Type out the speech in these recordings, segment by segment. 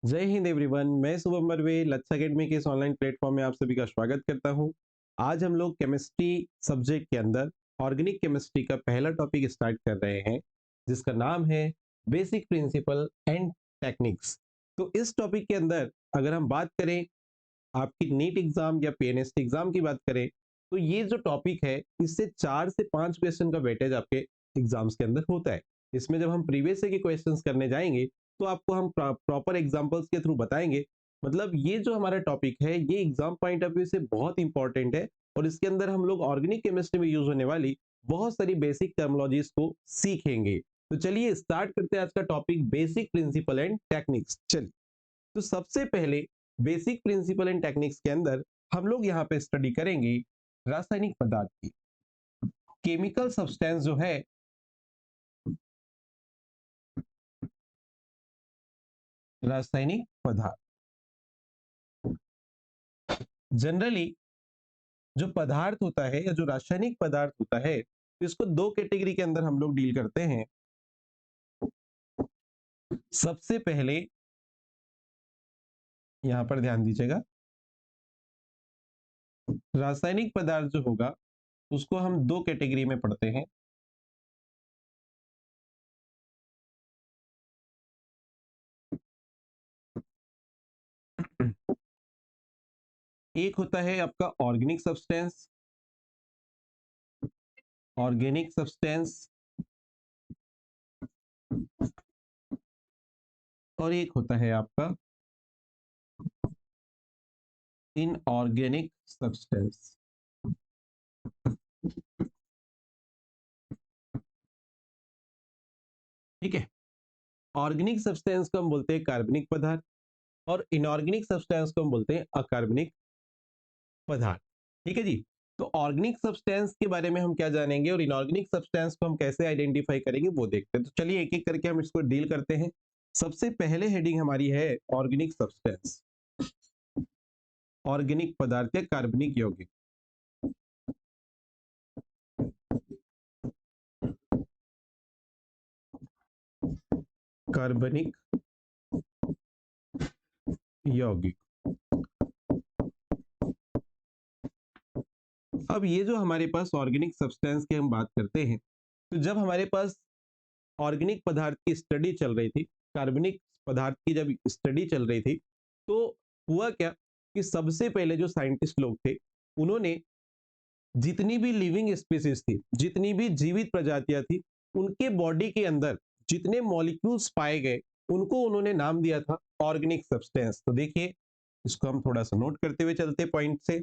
जय हिंद एवरीवन। मैं शुभम बर्वे लक्ष्य एकेडमी के इस ऑनलाइन प्लेटफॉर्म में आप सभी का स्वागत करता हूं। आज हम लोग केमिस्ट्री सब्जेक्ट के अंदर ऑर्गेनिक केमिस्ट्री का पहला टॉपिक स्टार्ट कर रहे हैं, जिसका नाम है बेसिक प्रिंसिपल एंड टेक्निक्स। तो इस टॉपिक के अंदर अगर हम बात करें, आपकी नीट एग्जाम या पीएनएसटी एग्जाम की बात करें, तो ये जो टॉपिक है इससे 4 से 5 क्वेश्चन का वेटेज आपके एग्जाम्स के अंदर होता है। इसमें जब हम प्रीवियस के क्वेश्चंस करने जाएंगे तो आपको हम प्रॉपर एग्जांपल्स के थ्रू बताएंगे। मतलब ये जो हमारा टॉपिक है ये एग्जाम पॉइंट ऑफ व्यू से बहुत इंपॉर्टेंट है, और इसके अंदर हम लोग ऑर्गेनिक केमिस्ट्री में यूज होने वाली बहुत सारी बेसिक टर्मिनोलॉजीज को सीखेंगे। तो चलिए स्टार्ट करते हैं आज का topic basic principle and techniques. चलिए, तो सबसे पहले बेसिक प्रिंसिपल एंड टेक्निक्स के अंदर हम लोग यहाँ पे स्टडी करेंगे रासायनिक पदार्थ की। केमिकल सब्सटेंस जो है, रासायनिक पदार्थ जनरली जो पदार्थ होता है या जो रासायनिक पदार्थ होता है, तो इसको दो कैटेगरी के अंदर हम लोग डील करते हैं। सबसे पहले यहां पर ध्यान दीजिएगा, रासायनिक पदार्थ जो होगा उसको हम दो कैटेगरी में पढ़ते हैं। एक होता है आपका ऑर्गेनिक सब्सटेंस, ऑर्गेनिक सब्सटेंस, और एक होता है आपका इनऑर्गेनिक सब्सटेंस। ठीक है, ऑर्गेनिक सब्सटेंस को हम बोलते हैं कार्बनिक पदार्थ, और इनऑर्गेनिक सब्सटेंस को हम बोलते हैं अकार्बनिक पदार्थ। ठीक है जी। तो ऑर्गेनिक सब्सटेंस के बारे में हम क्या जानेंगे और इनऑर्गेनिक सब्सटेंस को हम कैसे आइडेंटिफाई करेंगे वो देखते हैं। तो चलिए एक एक करके हम इसको डील करते हैं। सबसे पहले हेडिंग हमारी है ऑर्गेनिक सब्सटेंस, ऑर्गेनिक पदार्थ या कार्बनिक यौगिक। कार्बनिक यौगिक। अब ये जो हमारे पास ऑर्गेनिक सब्सटेंस की हम बात करते हैं, तो जब हमारे पास ऑर्गेनिक पदार्थ की स्टडी चल रही थी, कार्बनिक पदार्थ की जब स्टडी चल रही थी, तो हुआ क्या कि सबसे पहले जो साइंटिस्ट लोग थे उन्होंने जितनी भी लिविंग स्पीसीज थी, जितनी भी जीवित प्रजातियां थी, उनके बॉडी के अंदर जितने मॉलिक्यूल्स पाए गए उनको उन्होंने नाम दिया था ऑर्गेनिक सब्सटेंस। तो देखिए, इसको हम थोड़ा सा नोट करते हुए चलते पॉइंट से।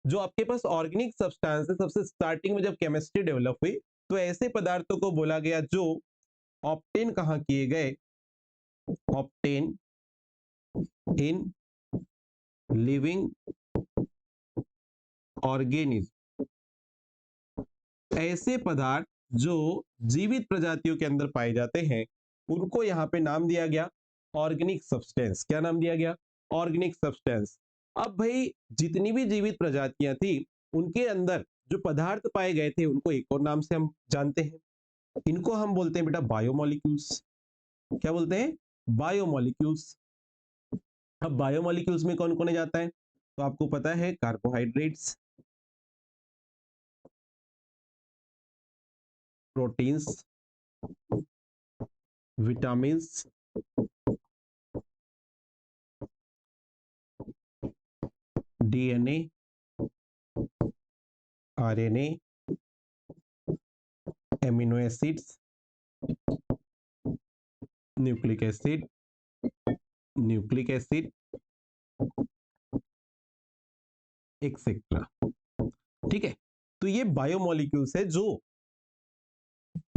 जो आपके पास ऑर्गेनिक सब्सटेंस है, सबसे स्टार्टिंग में जब केमिस्ट्री डेवलप हुई तो ऐसे पदार्थों को बोला गया जो ऑप्टेन कहाँ किए गए, ऑप्टेन इन लिविंग ऑर्गेनिज्म। ऐसे पदार्थ जो जीवित प्रजातियों के अंदर पाए जाते हैं उनको यहाँ पे नाम दिया गया ऑर्गेनिक सब्सटेंस। क्या नाम दिया गया? Organic substance. अब भाई जितनी भी जीवित प्रजातियां थी उनके अंदर जो पदार्थ पाए गए थे उनको एक और नाम से हम जानते हैं। इनको हम बोलते हैं बेटा बायोमोलिक्यूल्स। क्या बोलते हैं? बायोमोलिक्यूल्स। अब बायोमोलिक्यूल्स में कौन कौन जाता है? तो आपको पता है carbohydrates, proteins, vitamins, DNA, RNA, amino acids, nucleic acid, nucleic acid, etcetera. ठीक है, तो ये बायोमोलिक्यूल्स है जो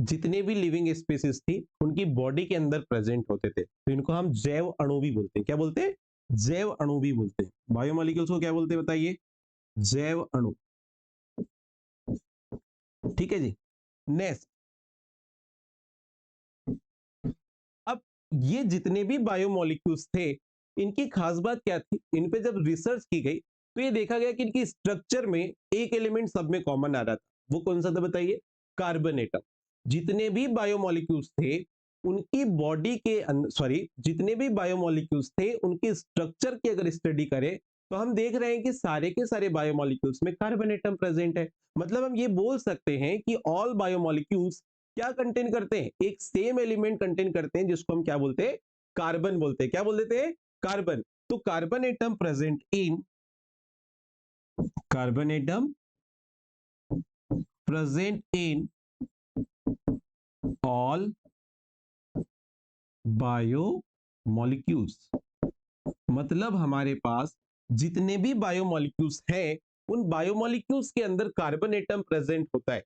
जितने भी लिविंग स्पीसीज थी उनकी बॉडी के अंदर प्रेजेंट होते थे। तो इनको हम जैव अणु भी बोलते हैं। क्या बोलते हैं? जैव अणु भी बोलते हैं। बायोमोलिक्यूल्स को क्या बोलते हैं बताइए? जैव अणु। ठीक है जी। नेक्स्ट, अब ये जितने भी बायोमोलिक्यूल्स थे इनकी खास बात क्या थी? इन पे जब रिसर्च की गई तो ये देखा गया कि इनकी स्ट्रक्चर में एक एलिमेंट सब में कॉमन आ रहा था। वो कौन सा था बताइए? Carbon atom. जितने भी बायोमोलिक्यूल्स थे उनकी बॉडी के अंदर, सॉरी, जितने भी बायोमोलिक्यूल्स थे उनके स्ट्रक्चर की अगर स्टडी करें तो हम देख रहे हैं कि सारे के सारे बायोमोलिक्यूल्स में कार्बन एटम प्रेजेंट है। मतलब हम ये बोल सकते हैं कि ऑल बायोमोलिक्यूल्स क्या कंटेन करते हैं, एक सेम एलिमेंट कंटेन करते हैं जिसको हम क्या बोलते हैं, कार्बन बोलते हैं। क्या बोल देते हैं, कार्बन। तो carbon atom present in, carbon atom present in all biomolecules. मतलब हमारे पास जितने भी बायोमोलिक्यूल्स हैं उन बायोमोलिक्यूल्स के अंदर कार्बन एटम प्रेजेंट होता है।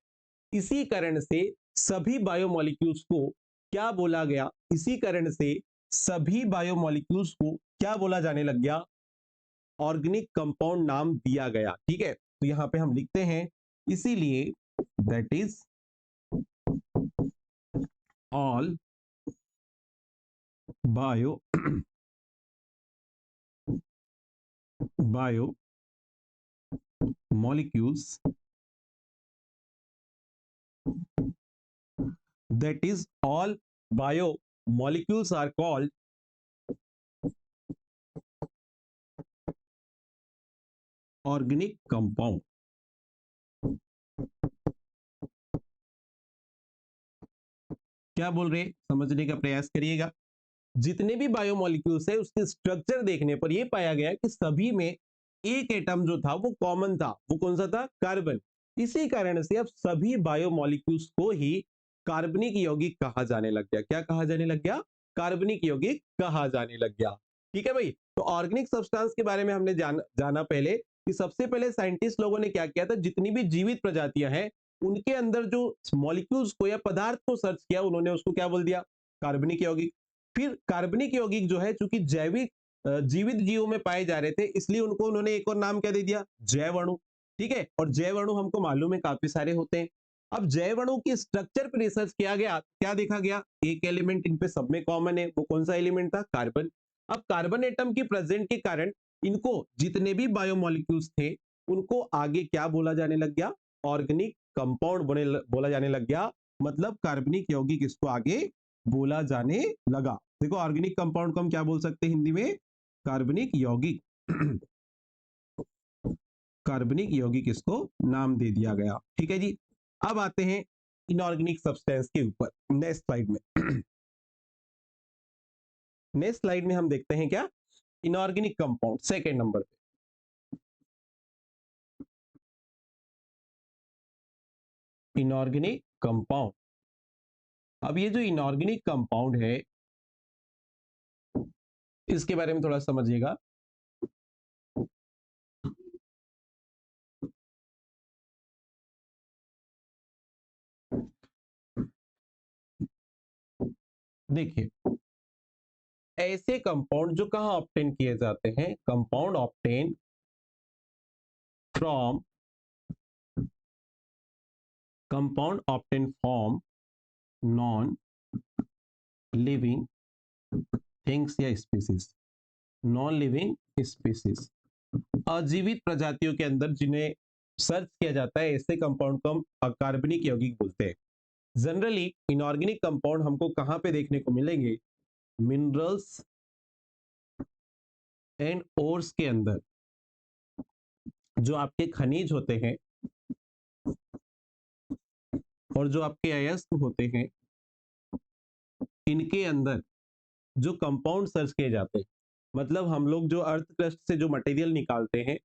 इसी कारण से सभी बायोमोलिक्यूल्स को क्या बोला गया, इसी कारण से सभी बायोमोलिक्यूल्स को क्या बोला जाने लग गया, ऑर्गेनिक कंपाउंड नाम दिया गया। ठीक है, तो यहां पे हम लिखते हैं इसीलिए that is all bio bio molecules, that is all biomolecules are called organic compound। क्या बोल रहे हैं, समझने का प्रयास करिएगा। जितने भी बायोमोलिक्यूल्स है उसके स्ट्रक्चर देखने पर यह पाया गया कि सभी में एक एटम जो था वो कॉमन था। वो कौन सा था, कार्बन। इसी कारण से अब सभी बायोमोलिक्यूल्स को ही कार्बनिक यौगिक कहा जाने लग गया। क्या कहा जाने लग गया, कार्बनिक यौगिक कहा जाने लग गया। ठीक है भाई, तो ऑर्गेनिक सब्सटेंस के बारे में हमने जाना पहले कि सबसे पहले साइंटिस्ट लोगों ने क्या किया था, जितनी भी जीवित प्रजातियां हैं उनके अंदर जो मॉलिक्यूल्स को या पदार्थ को सर्च किया, उन्होंने उसको क्या बोल दिया, कार्बनिक यौगिक। फिर कार्बनिक यौगिक जो है, चूंकि जैविक जीवित जीवों में पाए जा रहे थे, इसलिए उनको उन्होंने एक और नाम क्या दे दिया, जैव अणु। ठीक है, और जैव अणु हमको मालूम है काफी सारे होते हैं। अब जैव अणु की स्ट्रक्चर पर रिसर्च किया गया, क्या देखा गया, एक एलिमेंट इन पे सब में कॉमन है। वो कौन सा एलिमेंट था, कार्बन। अब कार्बन एटम की प्रेजेंट के कारण इनको जितने भी बायोमोलिक्यूल्स थे उनको आगे क्या बोला जाने लग गया, ऑर्गेनिक कंपाउंड बोला जाने लग गया। मतलब कार्बनिक यौगिक इसको आगे बोला जाने लगा। देखो ऑर्गेनिक कंपाउंड को हम क्या बोल सकते हैं हिंदी में, कार्बनिक यौगिक। कार्बनिक यौगिक इसको नाम दे दिया गया। ठीक है जी, अब आते हैं इनऑर्गेनिक सब्सटेंस के ऊपर नेक्स्ट स्लाइड में। नेक्स्ट स्लाइड में हम देखते हैं क्या, इनऑर्गेनिक कंपाउंड सेकेंड नंबर पे। Inorganic compound. अब ये जो इनऑर्गेनिक कंपाउंड है इसके बारे में थोड़ा समझिएगा। देखिए, ऐसे कंपाउंड जो कहां ऑब्टेन किए जाते हैं, compound obtain from, compound obtain from non living things या स्पीसीज। नॉन लिविंग स्पीसीज, अजीवित प्रजातियों के अंदर जिन्हें सर्च किया जाता है, ऐसे कंपाउंड को हम अकार्बनिक यौगिक बोलते हैं। जनरली इनऑर्गेनिक कंपाउंड हमको कहां पे देखने को मिलेंगे, मिनरल्स एंड ओर्स के अंदर। जो आपके खनिज होते हैं और जो आपके अयस्क होते हैं, इनके अंदर जो कंपाउंड सर्च किए जाते हैं, मतलब हम लोग जो अर्थ क्रस्ट से जो मटेरियल निकालते हैं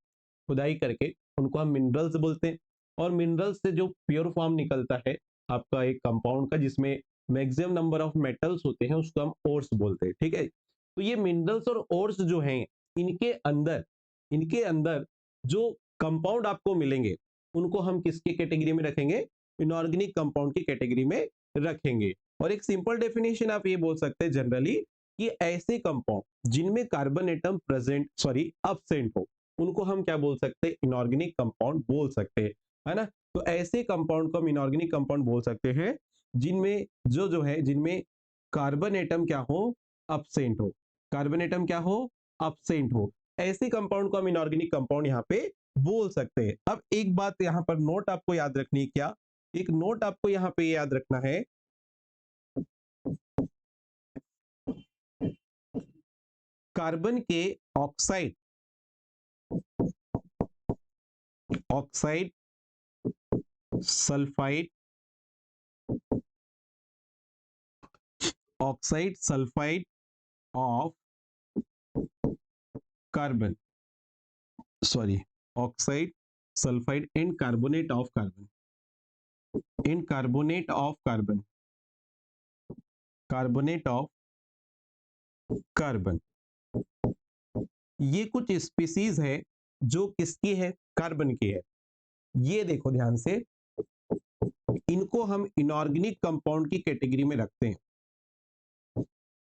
खुदाई करके, उनको हम मिनरल्स बोलते हैं। और मिनरल्स से जो प्योर फॉर्म निकलता है आपका एक कंपाउंड का, जिसमें मैक्सिमम नंबर ऑफ मेटल्स होते हैं, उसको हम ओर्स बोलते हैं। ठीक है, तो ये मिनरल्स और ओर्स जो हैं, इनके अंदर जो कंपाउंड आपको मिलेंगे उनको हम किसके कैटेगरी में रखेंगे, इनऑर्गेनिक कंपाउंड की कैटेगरी में रखेंगे। और एक सिंपल डेफिनेशन आप ये बोल सकते हैं जनरली कि ऐसे कंपाउंड जिनमें carbon atom present, sorry, absent हो, उनको हम क्या बोल सकते हैं, इनऑर्गेनिक कंपाउंड बोल सकते हैं, है ना। तो ऐसे कंपाउंड को हम इनऑर्गेनिक कंपाउंड बोल सकते हैं जिनमें जो है, जिनमें कार्बन एटम क्या हो, एब्सेंट हो। कार्बन एटम क्या हो, एब्सेंट हो। ऐसे कंपाउंड को हम इनऑर्गेनिक कंपाउंड यहाँ पे बोल सकते हैं। अब एक बात यहाँ पर नोट आपको याद रखनी है, क्या एक नोट आपको यहाँ पे याद रखना है कार्बन के oxide oxide sulphide oxide sulphide of carbon, sorry, oxide sulphide and carbonate of carbon, and carbonate of carbon, carbonate of carbon, ये कुछ स्पीसीज है जो किसकी है, कार्बन की है। ये देखो ध्यान से, इनको हम इनऑर्गेनिक कंपाउंड की कैटेगरी में रखते हैं,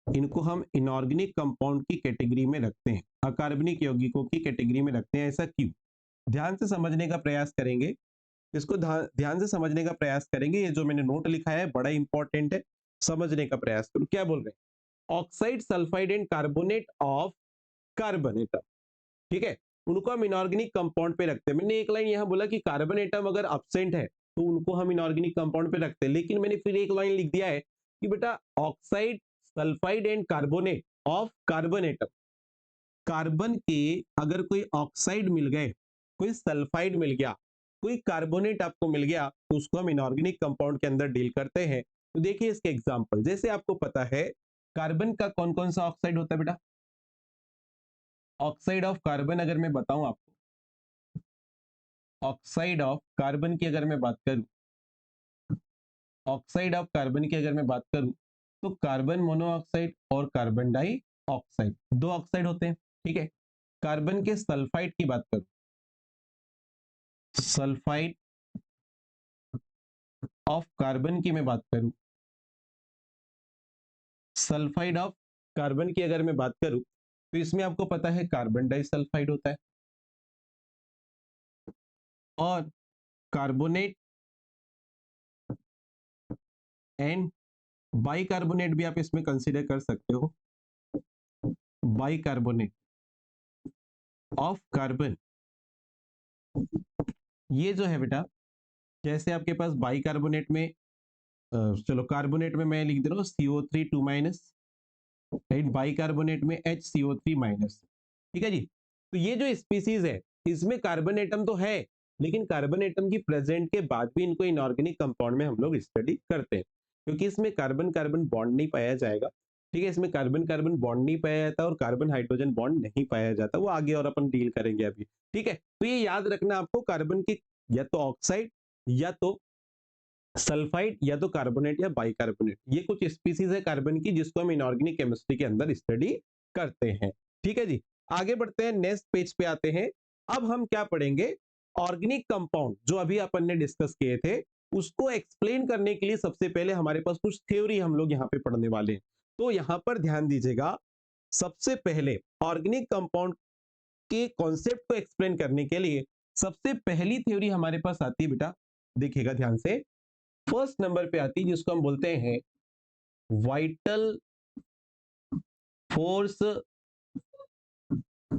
इनको हम इनऑर्गेनिक कंपाउंड की कैटेगरी में रखते हैं, अकार्बनिक यौगिकों की कैटेगरी में रखते हैं। ऐसा क्यों? ध्यान से समझने का प्रयास करेंगे, इसको ध्यान से समझने का प्रयास करेंगे। ये जो मैंने नोट लिखा है बड़ा इंपॉर्टेंट है, समझने का प्रयास करो। क्या बोल रहे हैं? Oxide sulphide and carbonate of carbon atom, ठीक है, उनको हम इनऑर्गेनिक कंपाउंड पे रखते हैं। मैंने एक लाइन यहां बोला कि कार्बन एटम अगर एब्सेंट है तो उनको हम इनऑर्गेनिक कंपाउंड पे रखते हैं, लेकिन मैंने फिर एक लाइन लिख दिया है कि बेटा oxide sulphide and carbonate of carbon atom, carbon के अगर कोई ऑक्साइड मिल गए, कोई सल्फाइड मिल गया, कोई कार्बोनेट आपको मिल गया, तो उसको हम इनऑर्गेनिक कंपाउंड के अंदर डील करते हैं। तो देखिए इसके एग्जांपल, जैसे आपको पता है कार्बन का कौन कौन सा ऑक्साइड होता है बेटा, ऑक्साइड ऑफ कार्बन अगर मैं बताऊं आपको, ऑक्साइड ऑफ कार्बन की अगर मैं बात करूं, ऑक्साइड ऑफ कार्बन की अगर मैं बात करूं, तो कार्बन मोनोऑक्साइड और कार्बन डाई ऑक्साइड, दो ऑक्साइड होते हैं, ठीक है। कार्बन के सल्फाइड की बात करूं, सल्फाइड ऑफ कार्बन की मैं बात करूं, सल्फाइड ऑफ कार्बन की अगर मैं बात करूं, तो इसमें आपको पता है कार्बन डाइसल्फाइड होता है, और कार्बोनेट एंड बाइकार्बोनेट भी आप इसमें कंसीडर कर सकते हो, बाइकार्बोनेट ऑफ कार्बन। ये जो है बेटा, जैसे आपके पास बाइकार्बोनेट में चलो कार्बोनेट में मैं लिख दे रहा हूँ CO3 2 माइनस, राइट, बाइकार्बोनेट में HCO3 माइनस, ठीक है जी। तो ये जो स्पीसीज है इसमें कार्बन एटम तो है, लेकिन कार्बन एटम की प्रेजेंट के बाद भी इनको इनऑर्गेनिक कंपाउंड में हम लोग स्टडी करते हैं, क्योंकि इसमें कार्बन कार्बन बॉन्ड नहीं पाया जाएगा, ठीक है, इसमें कार्बन कार्बन बॉन्ड नहीं पाया जाता और कार्बन हाइड्रोजन बॉन्ड नहीं पाया जाता, वो आगे और अपन डील करेंगे अभी, ठीक है। तो ये याद रखना आपको, कार्बन की या तो ऑक्साइड या तो सल्फाइड या तो कार्बोनेट या बाइकार्बोनेट, ये कुछ स्पीसीज है कार्बन की जिसको हम इनऑर्गेनिक केमिस्ट्री के अंदर स्टडी करते हैं, ठीक है जी। आगे बढ़ते हैं, नेक्स्ट पेज पे आते हैं। अब हम क्या पढ़ेंगे, ऑर्गेनिक कंपाउंड जो अभी अपन ने डिस्कस किए थे उसको एक्सप्लेन करने के लिए सबसे पहले हमारे पास कुछ थ्योरी हम लोग यहाँ पे पढ़ने वाले हैं। तो यहां पर ध्यान दीजिएगा, सबसे पहले ऑर्गेनिक कंपाउंड के कॉन्सेप्ट को एक्सप्लेन करने के लिए सबसे पहली थ्योरी हमारे पास आती है बेटा, देखिएगा ध्यान से, फर्स्ट नंबर पे आती है जिसको हम बोलते हैं वाइटल फोर्स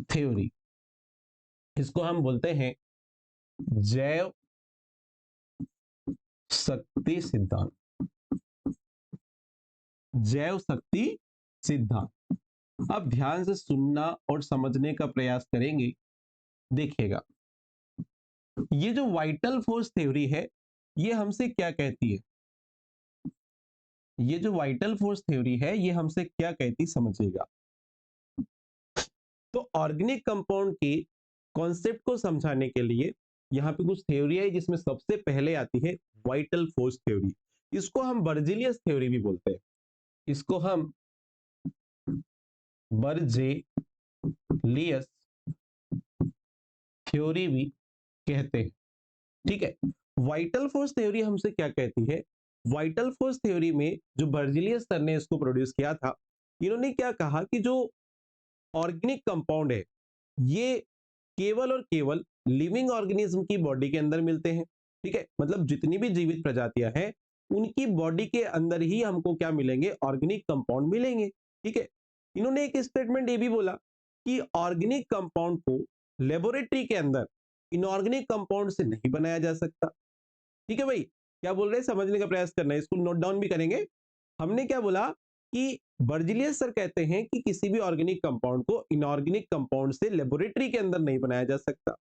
थ्योरी, इसको हम बोलते हैं जैव शक्ति सिद्धांत, जैव शक्ति सिद्धांत। अब ध्यान से सुनना और समझने का प्रयास करेंगे, देखिएगा ये जो वाइटल फोर्स थ्योरी है ये हमसे क्या कहती है, ये जो वाइटल फोर्स थ्योरी है ये हमसे क्या कहती समझिएगा। तो ऑर्गेनिक कंपाउंड के कॉन्सेप्ट को समझाने के लिए यहाँ पे कुछ थ्योरी है जिसमें सबसे पहले आती है वाइटल फोर्स थ्योरी, इसको हम बर्जेलियस थ्योरी भी बोलते हैं, इसको हम बर्जेलियस थ्योरी भी कहते हैं, ठीक है। वाइटल फोर्स थ्योरी हमसे क्या कहती है, वाइटल फोर्स थ्योरी में जो बर्जेलियस सर ने इसको प्रोड्यूस किया था, इन्होंने क्या कहा कि जो ऑर्गेनिक कंपाउंड है ये केवल और केवल लिविंग ऑर्गेनिज्म की बॉडी के अंदर मिलते हैं, ठीक है, मतलब जितनी भी जीवित प्रजातियां हैं उनकी बॉडी के अंदर ही हमको क्या मिलेंगे, ऑर्गेनिक कंपाउंड मिलेंगे, ठीक है। इन्होंने एक स्टेटमेंट ये भी बोला कि ऑर्गेनिक कंपाउंड को लेबोरेटरी के अंदर इनऑर्गेनिक कंपाउंड से नहीं बनाया जा सकता, ठीक है भाई, क्या बोल रहे हैं समझने का प्रयास करना है, इसको नोट डाउन भी करेंगे। हमने क्या बोला कि बर्जिलियस सर कहते हैं कि किसी भी ऑर्गेनिक कंपाउंड को इनऑर्गेनिक कंपाउंड से लेबोरेटरी के अंदर नहीं बनाया जा सकता।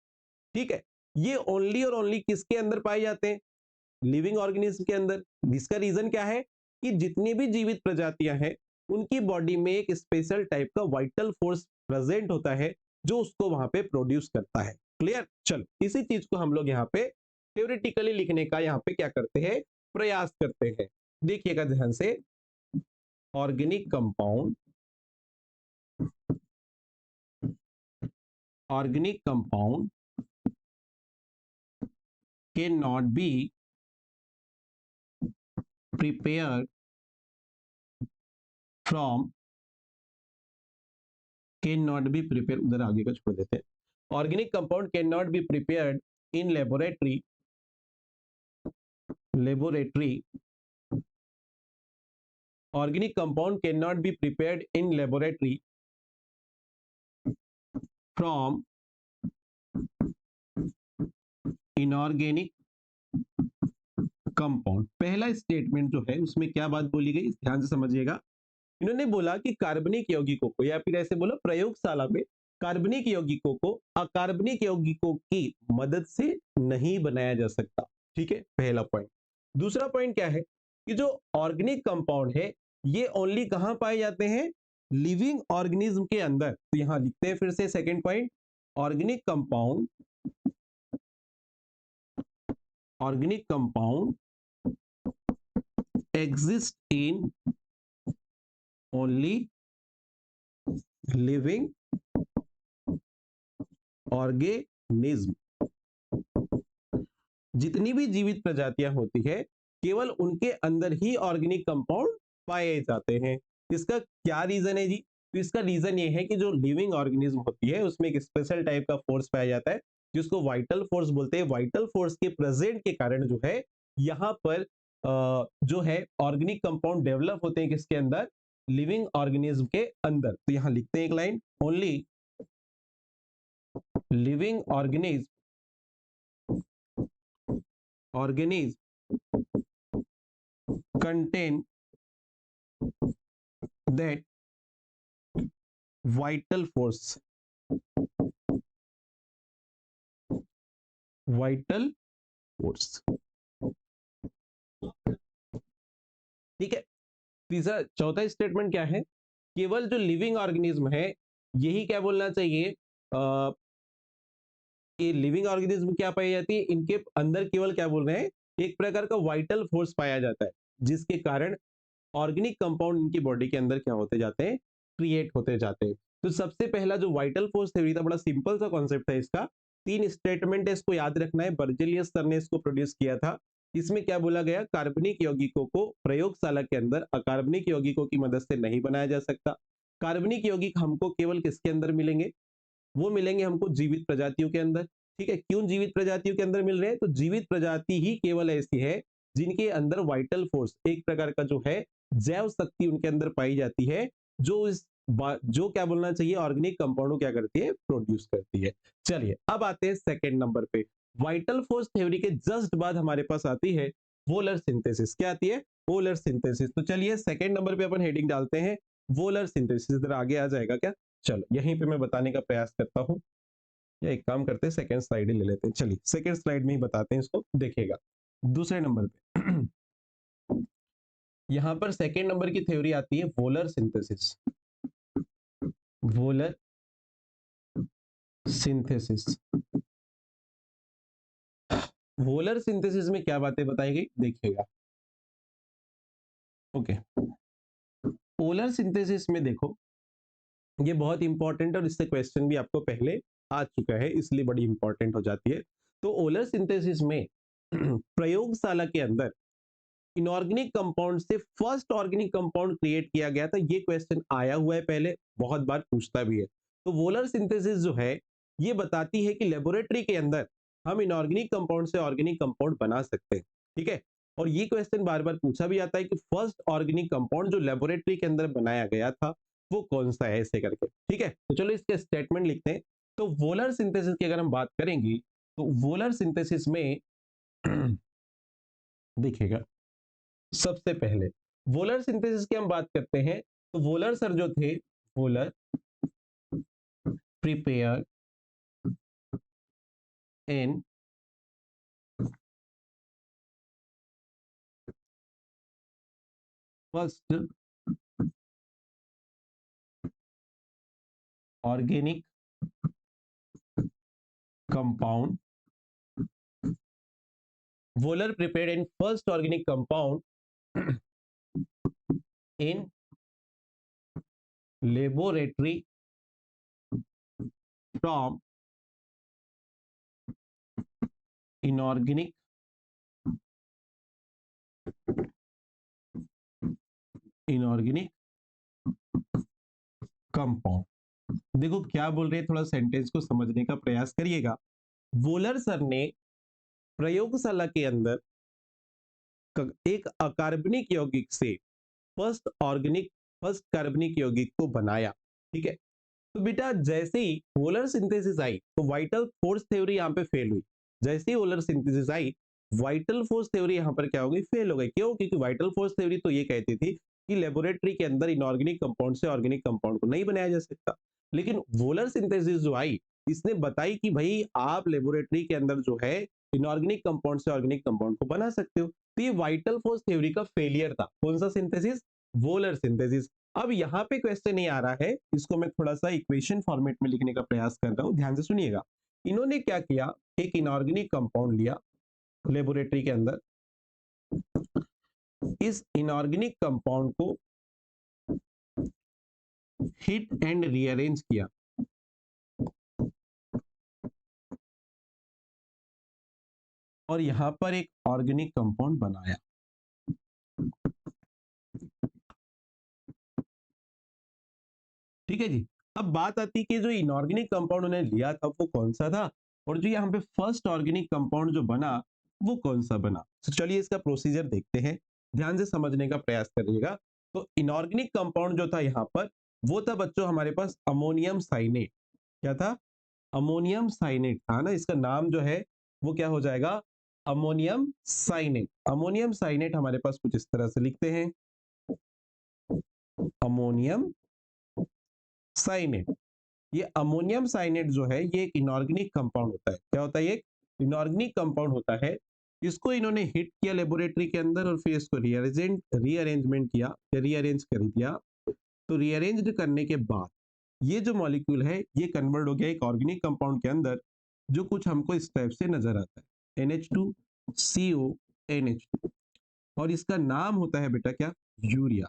ठीक है, ये ओनली और ओनली किसके अंदर पाए जाते हैं? लिविंग ऑर्गेनिज्म के अंदर। इसका रीजन क्या है कि जितनी भी जीवित प्रजातियां हैं उनकी बॉडी में एक स्पेशल टाइप का वाइटल फोर्स प्रेजेंट होता है जो उसको वहां पे प्रोड्यूस करता है। क्लियर? चलो, इसी चीज को हम लोग यहाँ पे थ्योरेटिकली लिखने का यहाँ पे क्या करते हैं, प्रयास करते हैं। देखिएगा ध्यान से, organic compound, organic compound can not be prepared from, can not be prepare, उधर आगे का छोड़ देते हैं। Organic compound can not be prepared in laboratory, laboratory, organic compound can not be prepared in laboratory from inorganic compound. पहला statement जो है उसमें क्या बात बोली गई, ध्यान से समझिएगा। इन्होंने बोला कि कार्बनिक यौगिकों को, या फिर ऐसे बोलो प्रयोगशाला में कार्बनिक यौगिकों को अकार्बनिक यौगिकों की मदद से नहीं बनाया जा सकता। ठीक है, पहला पॉइंट। दूसरा पॉइंट क्या है कि जो ऑर्गेनिक कंपाउंड है ये ओनली कहां पाए जाते हैं? लिविंग ऑर्गेनिज्म के अंदर। तो यहां लिखते हैं फिर से second point, organic compound, organic compound exist in only living organism. जितनी भी जीवित प्रजातियां होती है केवल उनके अंदर ही ऑर्गेनिक कंपाउंड पाए जाते हैं। इसका क्या रीजन है जी? तो इसका रीजन ये है कि जो लिविंग ऑर्गेनिज्म होती है उसमें एक स्पेशल टाइप का फोर्स पाया जाता है जिसको वाइटल फोर्स बोलते हैं। वाइटल फोर्स के प्रेजेंट के कारण जो है यहाँ पर जो है ऑर्गेनिक कंपाउंड डेवलप होते हैं किसके अंदर? लिविंग ऑर्गेनिज्म के अंदर। तो यहां लिखते हैं एक line, only living organism contain that vital force, vital force। ठीक है, तीसरा चौथा स्टेटमेंट क्या है? केवल जो लिविंग ऑर्गेनिज्म है यही क्या बोलना चाहिए, ये लिविंग ऑर्गेनिज्म क्या पाई जाती है, इनके अंदर केवल क्या बोल रहे हैं, एक प्रकार का वाइटल फोर्स पाया जाता है जिसके कारण ऑर्गेनिक कंपाउंड इनकी बॉडी के अंदर क्या होते जाते हैं, क्रिएट होते जाते हैं। तो सबसे पहला जो वाइटल फोर्स थ्योरी था, बड़ा सिंपल सा कॉन्सेप्ट है इसका। तीन स्टेटमेंट है, इसको याद रखना है। बर्जेलियस सर ने इसको प्रोड्यूस किया था। इसमें क्या बोला गया? कार्बनिक यौगिकों को प्रयोगशाला के अंदर अकार्बनिक यौगिकों की मदद से नहीं बनाया जा सकता। कार्बनिक यौगिक हमको केवल किसके अंदर मिलेंगे? वो मिलेंगे हमको जीवित प्रजातियों के अंदर। ठीक है, क्यों जीवित प्रजातियों के अंदर मिल रहे हैं? तो जीवित प्रजाति ही केवल ऐसी है जिनके अंदर वाइटल फोर्स, एक प्रकार का जो है जैव शक्ति उनके अंदर पाई जाती है जो इस जो क्या बोलना चाहिए, ऑर्गेनिक कंपाउंड क्या करती है, प्रोड्यूस करती है। चलिए अब आते हैं सेकंड नंबर पे। वाइटल फोर्स थ्योरी के जस्ट बाद हमारे पास आती है वोलर सिंथेसिस। क्या आती है? Volar synthesis. तो चलिए सेकंड नंबर पे अपन हेडिंग डालते हैं वोलर सिंथेसिस। इधर आगे आ जाएगा क्या? चलो यहीं पे मैं बताने का प्रयास करता हूं, या एक काम करते हैं सेकंड स्लाइड ही ले लेते हैं। चलिए सेकंड स्लाइड में ही बताते हैं इसको, देखिएगा दूसरे नंबर पे। यहां पर सेकंड नंबर की थ्योरी आती है volar synthesis. Volar synthesis. Volar synthesis में क्या बातें बताई गई, देखिएगा। ओके, पोलर सिंथेसिस में देखो ये बहुत इंपॉर्टेंट है और इससे क्वेश्चन भी आपको पहले आ चुका है, इसलिए बड़ी इंपॉर्टेंट हो जाती है। तो ओलर सिंथेसिस में प्रयोगशाला के अंदर इनऑर्गेनिक कंपाउंड से फर्स्ट ऑर्गेनिक कंपाउंड क्रिएट किया गया था। ये क्वेश्चन आया हुआ है पहले, बहुत बार पूछता भी है। तो वोलर सिंथेसिस जो है ये बताती है कि लेबोरेटरी के अंदर हम इनऑर्गेनिक कंपाउंड से ऑर्गेनिक कंपाउंड बना सकते हैं। ठीक है, और ये क्वेश्चन बार बार पूछा भी जाता है कि फर्स्ट ऑर्गेनिक कंपाउंड जो लेबोरेटरी के अंदर बनाया गया था वो कौन सा है, ऐसे करके। ठीक है, तो चलो इसके स्टेटमेंट लिखते हैं। तो वोलर सिंथेसिस की अगर हम बात करेंगे तो वोलर सिंथेसिस में देखिएगा सबसे पहले वोलर सिंथेसिस की हम बात करते हैं तो वोलर सर जो थे, volar prepare in first organic compound, volar prepared in first organic compound in laboratory from inorganic inorganic compound. देखो क्या बोल रहे हैं, थोड़ा सेंटेंस को समझने का प्रयास करिएगा। वोलर सर ने प्रयोगशाला के अंदर एक अकार्बनिक यौगिक से फर्स्ट कार्बनिक यौगिक को बनाया। ठीक है, तो बेटा जैसे ही वोलर सिंथेसिस आई तो वाइटल फोर्स थ्योरी यहाँ पे फेल हुई। जैसे ही वोलर सिंथेसिस आई, वाइटल फोर्स थ्योरी यहाँ पर क्या हो गई, फेल हो गई। क्यों? क्योंकि वाइटल फोर्स थ्योरी तो ये कहती थी कि लेबोरेटरी के अंदर इनऑर्गेनिक कंपाउंड से ऑर्गेनिक कंपाउंड को नहीं बनाया जा सकता। लेकिन वोलर सिंथेसिस जो आई, इसने बताई कि भाई आप लेबोरेटरी के अंदर जो है इनऑर्गेनिक कंपाउंड से ऑर्गेनिक कंपाउंड को बना सकते हो। तो ये वाइटल फोर्स थ्योरी का फेलियर था। कौन सा सिंथेसिस? Volar synthesis. अब यहाँ पे क्वेश्चन ये आ रहा है, इसको मैं थोड़ा सा इक्वेशन फॉर्मेट में लिखने का प्रयास कर रहा हूं, ध्यान से सुनिएगा। इन्होंने क्या किया, एक इनऑर्गेनिक कंपाउंड लिया लेबोरेटरी के अंदर, इस इनऑर्गेनिक कंपाउंड को हिट एंड रीअरेंज किया, और यहां पर एक ऑर्गेनिक कंपाउंड बनाया। ठीक है जी। अब बात आती है कि जो इनऑर्गेनिक कंपाउंड उन्होंने लिया था वो कौन सा था, और जो यहाँ पे फर्स्ट ऑर्गेनिक कंपाउंड जो बना वो कौन सा बना। तो चलिए इसका प्रोसीजर देखते हैं, ध्यान से समझने का प्रयास करिएगा। तो इनऑर्गेनिक कंपाउंड जो था यहाँ पर, वो था बच्चों हमारे पास अमोनियम साइनेट। क्या था? अमोनियम साइनेट था ना, इसका नाम जो है वो क्या हो जाएगा, अमोनियम साइनेट। अमोनियम साइनेट हमारे पास कुछ इस तरह से लिखते हैं, अमोनियम साइनेट। ये अमोनियम साइनेट जो है ये एक इनऑर्गेनिक कंपाउंड होता है। क्या होता है? ये एक इनऑर्गेनिक कंपाउंड होता है। इसको इन्होंने हिट किया लेबोरेटरी के अंदर और फिर इसको रीअरेंजमेंट किया, रीअरेंज कर दिया। तो रीअरेंज करने के बाद ये जो मॉलिक्यूल है ये कन्वर्ट हो गया एक ऑर्गेनिक कंपाउंड के अंदर, जो कुछ हमको इस टाइप से नजर आता है, NH2CO NH2। और इसका नाम होता है बेटा क्या? यूरिया।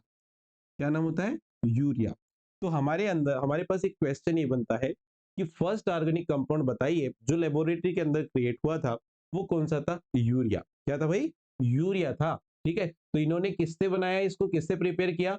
क्या नाम होता है? यूरिया। तो हमारे अंदर हमारे पास एक क्वेश्चन ये बनता है कि फर्स्ट ऑर्गेनिक कंपाउंड बताइए जो लेबोरेटरी के अंदर क्रिएट हुआ था, वो कौन सा था? यूरिया। क्या था भाई? यूरिया था। ठीक है, तो इन्होंने किससे बनाया, इसको किससे प्रिपेयर किया?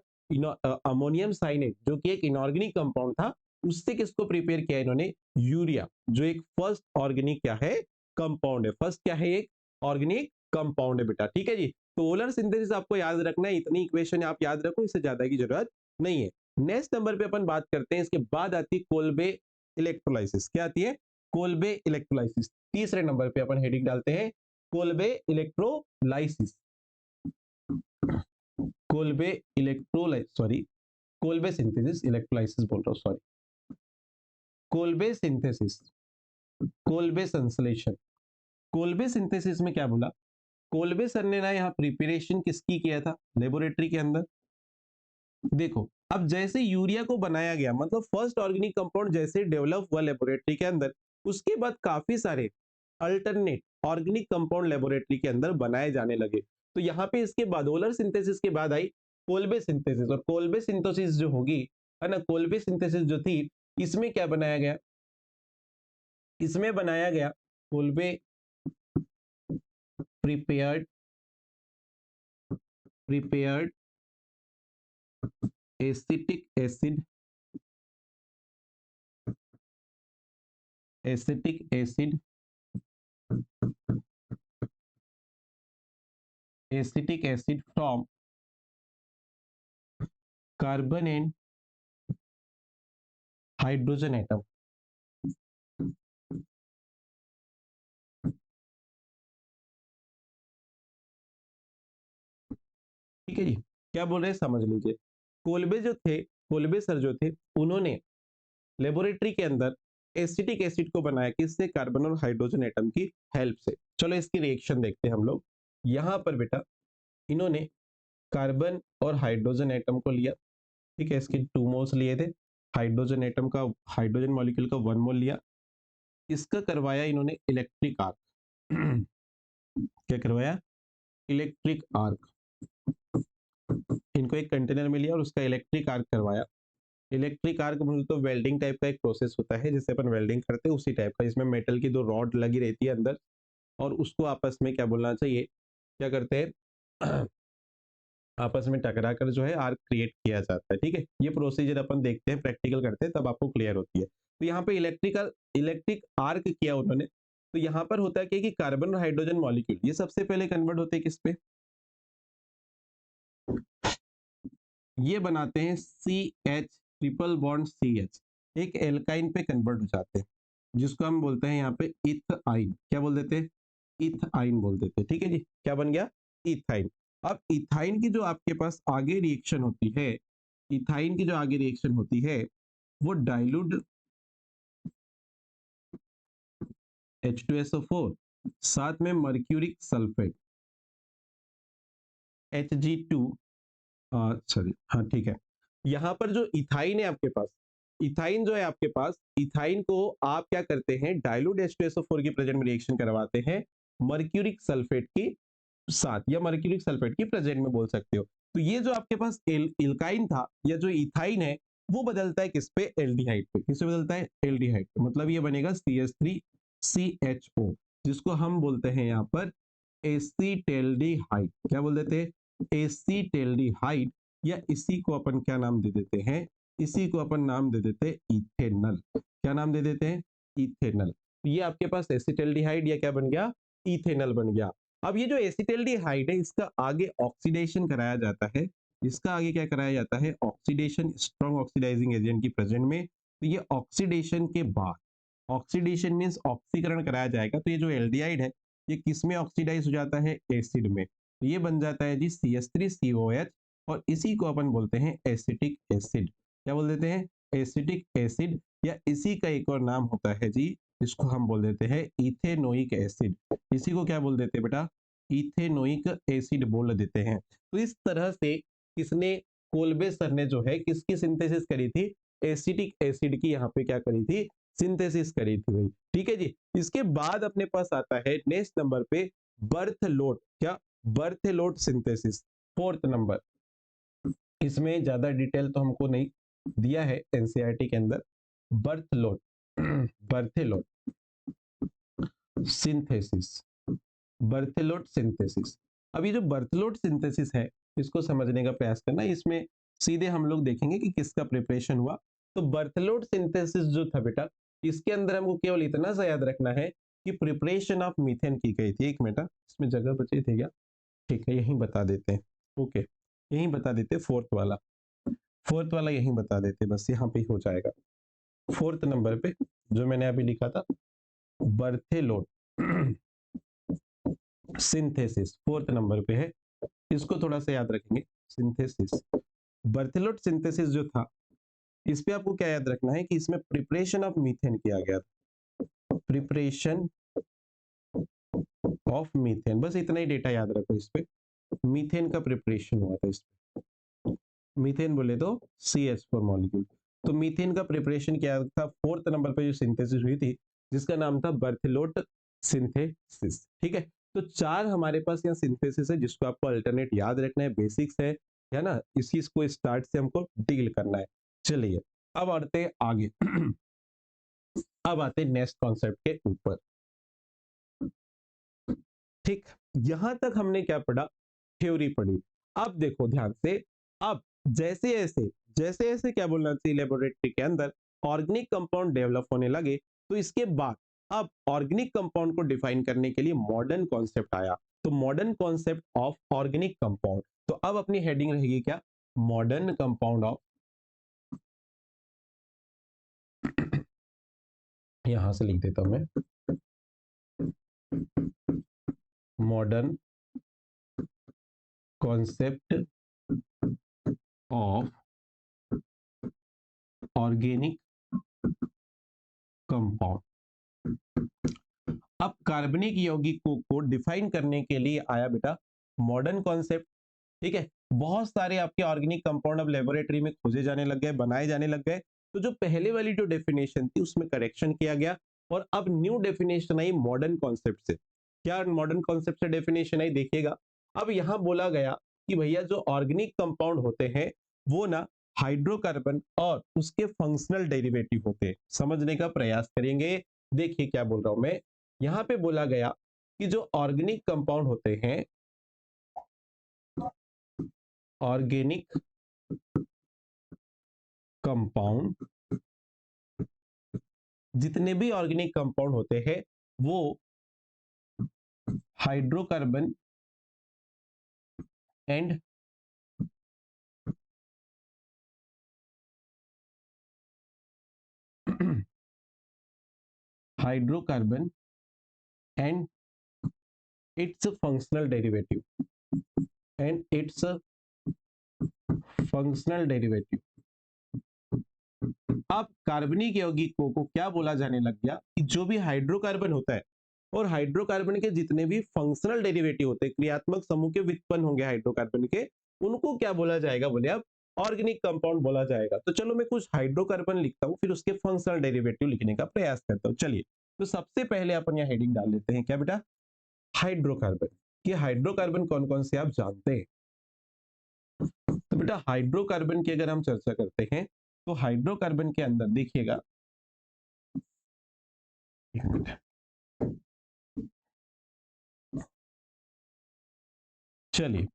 अमोनियम साइनेट जो कि एक इनऑर्गेनिक कंपाउंड था, उससे किसको प्रिपेयर किया इन्होंने? यूरिया, जो एक फर्स्ट ऑर्गेनिक क्या है? कंपाउंड है। फर्स्ट क्या है? एक ऑर्गेनिक कंपाउंड है बेटा। ठीक है जी। तो पोलर सिंथेसिस आपको याद रखना है, इतनी इक्वेशन आप याद रखो, इससे ज्यादा की जरूरत नहीं है। नेक्स्ट नंबर पे अपन बात करते हैं, इसके बाद आती है कोल्बे इलेक्ट्रोलाइसिस। क्या आती है? Kolbe electrolysis. तीसरे नंबर पे अपन हेडिंग डालते हैं Kolbe electrolysis. Kolbe electrolysis sorry Kolbe synthesis, electrolysis बोल रहा हूँ, सॉरी। कोल्बे सिंथेसिस, कोल्बे संश्लेषण। कोल्बे सिंथेसिस में क्या बोला, कोल्बे सर ने ना यहाँ प्रिपरेशन किसकी किया था लेबोरेटरी के अंदर। देखो अब जैसे यूरिया को बनाया गया, मतलब फर्स्ट ऑर्गेनिक कंपाउंड जैसे डेवलप हुआ लेबोरेटरी के अंदर, उसके बाद काफी सारे अल्टरनेट ऑर्गेनिक कंपाउंड लेबोरेटरी के अंदर बनाए जाने लगे। तो यहाँ पे इसके बाद ओलर सिंथेसिस के बाद आई कोल्बे सिंथेसिस, और कोल्बे सिंथेसिस जो होगी, है ना, कोल्बे सिंथेसिस जो थी, इसमें क्या बनाया गया? इसमें बनाया गया Kolbe prepared prepared acetic acid, acetic acid, acetic acid from carbon and hydrogen atom. ठीक है जी। क्या बोल रहे हैं समझ लीजिए। कोलबे सर जो थे, उन्होंने लेबोरेटरी के अंदर एसिटिक एसिड को बनाया किससे, कार्बन और हाइड्रोजन एटम की हेल्प से। चलो इसकी रिएक्शन देखते हैं हम लोग। यहाँ पर बेटा इन्होंने कार्बन और हाइड्रोजन एटम को लिया, ठीक है, इसके 2 मोल्स लिए थे, हाइड्रोजन मॉलिक्यूल का 1 मोल लिया, इसका करवाया इन्होंने इलेक्ट्रिक आर्क। क्या करवाया, इलेक्ट्रिक आर्क। इनको एक कंटेनर में लिया और उसका इलेक्ट्रिक आर्क करवाया। इलेक्ट्रिक आर्क बोले तो वेल्डिंग टाइप का एक प्रोसेस होता है, जिससे अपन वेल्डिंग करते हैं उसी टाइप का, इसमें मेटल की 2 रॉड लगी रहती है अंदर, और उसको आपस में क्या बोलना चाहिए, क्या करते हैं आपस में टकरा कर जो है आर्क क्रिएट किया जाता है। ठीक है, ये प्रोसीजर अपन देखते हैं, प्रैक्टिकल करते हैं, तब आपको क्लियर होती है। तो यहाँ पे इलेक्ट्रिक आर्क किया उन्होंने। तो यहाँ पर होता है कि कार्बन और हाइड्रोजन मॉलिक्यूल ये सबसे पहले कन्वर्ट होते हैं किस पे, ये बनाते हैं CH, ट्रिपल बॉन्ड CH, एक एल्काइन पे कन्वर्ट हो जाते हैं, जिसको हम बोलते हैं यहाँ पे इथाइन। क्या बोल देते हैं, इथाइन बोल देते हैं। ठीक है जी, क्या बन गया, इथाइन। अब इथाइन की जो आपके पास आगे रिएक्शन होती है, इथाइन की जो आगे रिएक्शन होती है वो डाइल्यूट H2SO4 साथ में मर्क्यूरिक सल्फेट Hg2, सॉरी हाँ ठीक है। यहाँ पर जो इथाइन है आपके पास, इथाइन जो है आपके पास, इथाइन को आप क्या करते हैं, डाइल्यूट H2SO4 की प्रेजेंट में रिएक्शन करवाते हैं मर्क्यूरिक सल्फेट की साथ, या मर्क्यूरिक सल्फेट की प्रेजेंट में बोल सकते हो। तो ये जो आपके पास इल्काइन था, या जो इथाइन है, वो बदलता है किस पे, एल्डिहाइड पे। किससे बदलता है, एल्डिहाइड पे। मतलब ये बनेगा CH3CHO, जिसको हम बोलते हैं यहाँ पर एसीटेल्डिहाइड। क्या बोल देते हैं, एसीटेल्डिहाइड, या इसी को अपन क्या नाम दे देते हैं, इसी को अपन नाम दे देते हैं इथेनल। क्या नाम दे देते हैं, इथेनल। ये आपके पास एसीटेल्डिहाइड या क्या बन गया, इथेनल बन गया। अब ये जो एसिटल्डिहाइड है, इसका आगे ऑक्सीडेशन कराया जाता है, इसका आगे क्या कराया जाता है, ऑक्सीडेशन, स्ट्रॉन्ग ऑक्सीडाइजिंग एजेंट की प्रेजेंट में। तो ये ऑक्सीडेशन के बाद, ऑक्सीडेशन मींस ऑक्सीकरण कराया जाएगा, तो ये जो एल्डिहाइड है ये किस में ऑक्सीडाइज हो जाता है, एसिड में। तो ये बन जाता है जी CH3COH, और इसी को अपन बोलते हैं एसिटिक एसिड। क्या बोल देते हैं, एसिटिक एसिड, या इसी का एक और नाम होता है जी, इसको हम बोल देते हैं इथेनोइक एसिड। इसी को क्या बोल देते हैं बेटा, इथेनोइक एसिड बोल देते हैं। तो इस तरह से किसने, कोलबे सर ने जो है किसकी सिंथेसिस करी थी, एसिटिक एसिड की यहाँ पे क्या करी थी, सिंथेसिस करी थी भाई। ठीक है जी। इसके बाद अपने पास आता है नेक्स्ट नंबर पे बर्थलोट। क्या, बर्थलोट सिंथेसिस, 4th नंबर। इसमें ज्यादा डिटेल तो हमको नहीं दिया है एनसीईआरटी के अंदर। बर्थलोट बर्थेलोट सिंथेसिस, बर्थेलोट सिंथेसिस। अब ये जो बर्थेलोट सिंथेसिस है, इसको समझने का प्रयास करना। इसमें सीधे हम लोग देखेंगे कि किसका प्रिपरेशन हुआ। तो बर्थेलोट सिंथेसिस जो था बेटा, इसके अंदर हमको केवल इतना सा याद रखना है कि प्रिपरेशन ऑफ मीथेन की गई थी। एक मिनट, इसमें जगह बची थी क्या, ठीक है यहीं बता देते हैं। ओके, यहीं बता देते, फोर्थ वाला यहीं बता देते, बस यहाँ पे ही हो जाएगा। 4th नंबर पे जो मैंने अभी लिखा था, बर्थेलोट सिंथेसिस 4th नंबर पे है, इसको थोड़ा सा याद रखेंगे। सिंथेसिस, बर्थेलोट सिंथेसिस जो था, इस पे आपको क्या याद रखना है कि इसमें प्रिपरेशन ऑफ मीथेन किया गया था, प्रिपरेशन ऑफ मीथेन, बस इतना ही डेटा याद रखो। इस पे मीथेन का प्रिपरेशन हुआ था। इस पे मीथेन बोले तो CH4 मॉलिक्यूल। तो मीथेन का प्रिपरेशन क्या था, 4th नंबर पे जो सिंथेसिस हुई थी, जिसका नाम था बर्थेलोट सिंथेसिस। ठीक है, तो 4 हमारे पास यहाँ सिंथेसिस है, जिसको आपको अल्टरनेट याद रखना है, बेसिक्स है ना, इसी को स्टार्ट से हमको डील करना है। चलिए अब आते हैं आगे अब आते हैं नेक्स्ट कॉन्सेप्ट के ऊपर। ठीक, यहां तक हमने क्या पढ़ा, थ्योरी पढ़ी। अब देखो ध्यान से, अब जैसे ऐसे जैसे ऐसे क्या बोलना चाहिए, लेबोरेटरी के अंदर ऑर्गेनिक कंपाउंड डेवलप होने लगे, तो इसके बाद अब ऑर्गेनिक कंपाउंड को डिफाइन करने के लिए मॉडर्न कॉन्सेप्ट आया। तो modern concept of organic compound. तो अब अपनी हेडिंग रहेगी क्या, मॉडर्न कंपाउंड ऑफ यहां से लिख देता हूं मैं, modern concept of organic compound. अब कार्बनिक यौगिकों को डिफाइन करने के लिए आया बेटा मॉडर्न कॉन्सेप्ट। ठीक है, बहुत सारे आपके ऑर्गेनिक कंपाउंड अब लेबोरेटरी में खोजे जाने लग गए, बनाए जाने लग गए। तो जो पहले वाली जो डेफिनेशन थी उसमें करेक्शन किया गया और अब न्यू डेफिनेशन आई मॉडर्न कॉन्सेप्ट से। क्या मॉडर्न कॉन्सेप्ट से डेफिनेशन आई देखिएगा। अब यहां बोला गया कि भैया जो ऑर्गेनिक कंपाउंड होते हैं वो ना हाइड्रोकार्बन और उसके फंक्शनल डेरिवेटिव होते हैं। समझने का प्रयास करेंगे। देखिए क्या बोल रहा हूं मैं। यहां पे बोला गया कि जो ऑर्गेनिक कंपाउंड होते हैं, ऑर्गेनिक कंपाउंड, जितने भी ऑर्गेनिक कंपाउंड होते हैं वो hydrocarbon and hydrocarbon and it's functional derivative and it's functional derivative. अब कार्बनिक यौगिकों को क्या बोला जाने लग गया कि जो भी हाइड्रोकार्बन होता है और हाइड्रोकार्बन के जितने भी फंक्शनल डेरिवेटिव होते हैं, क्रियात्मक समूह के व्युत्पन्न होंगे हाइड्रोकार्बन के, उनको क्या बोला जाएगा, बोले अब ऑर्गेनिक कंपाउंड बोला जाएगा। तो चलो मैं कुछ हाइड्रोकार्बन लिखता हूँ, फिर उसके फंक्शनल डेरिवेटिव लिखने का प्रयास करता हूँ। चलिए, तो सबसे पहले अपन यहाँ हेडिंग डाल लेते हैं, क्या बेटा, हाइड्रोकार्बन। कि हाइड्रोकार्बन कौन कौन से आप जानते हैं। तो बेटा हाइड्रोकार्बन की अगर हम चर्चा करते हैं तो हाइड्रोकार्बन के अंदर देखिएगा, चलिए,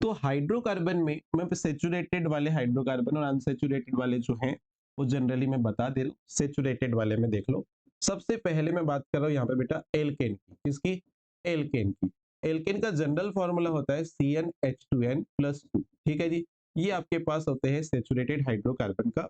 तो हाइड्रोकार्बन में मैं सेचुरेटेड वाले हाइड्रोकार्बन और अनसेचुरेटेड वाले जो हैं वो जनरली मैं बता दे रहा हूँ। सेचुरेटेड वाले में देख लो, सबसे पहले मैं बात कर रहा हूँ यहाँ पे बेटा एल्केन की। किसकी? एल्केन की। एल्केन का जनरल फॉर्मूला होता है CnH2n+2। ठीक है जी, ये आपके पास होते हैं सेचुरेटेड हाइड्रोकार्बन का।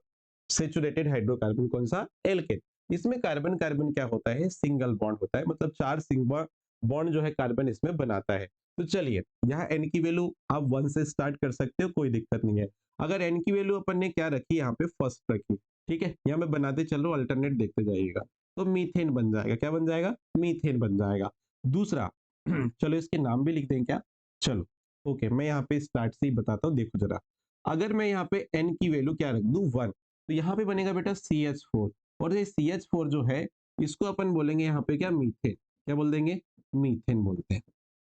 सेचुरेटेड हाइड्रोकार्बन कौन सा? एल्केन। इसमें कार्बन कार्बन क्या होता है? सिंगल बॉन्ड होता है, मतलब 4 सिंगल बॉन्ड जो है कार्बन इसमें बनाता है। तो चलिए, यहाँ एन की वैल्यू आप 1 से स्टार्ट कर सकते हो, कोई दिक्कत नहीं है। अगर एन की वैल्यू अपन ने क्या रखी, यहाँ पे फर्स्ट रखी, ठीक है, यहाँ मैं बनाते चल रहा हूँ, अल्टरनेट देखते जाइएगा, तो मीथेन बन जाएगा। क्या बन जाएगा? मीथेन बन जाएगा। दूसरा चलो इसके नाम भी लिख दें क्या? चलो ओके, मैं यहाँ पे स्टार्ट से ही बताता हूँ, देखो जरा। अगर मैं यहाँ पे एन की वैल्यू क्या रख दूं 1, तो यहाँ पे बनेगा बेटा CH4। और ये CH4 जो है इसको अपन बोलेंगे यहाँ पे क्या? मीथेन। क्या बोल देंगे? मीथेन बोलते हैं।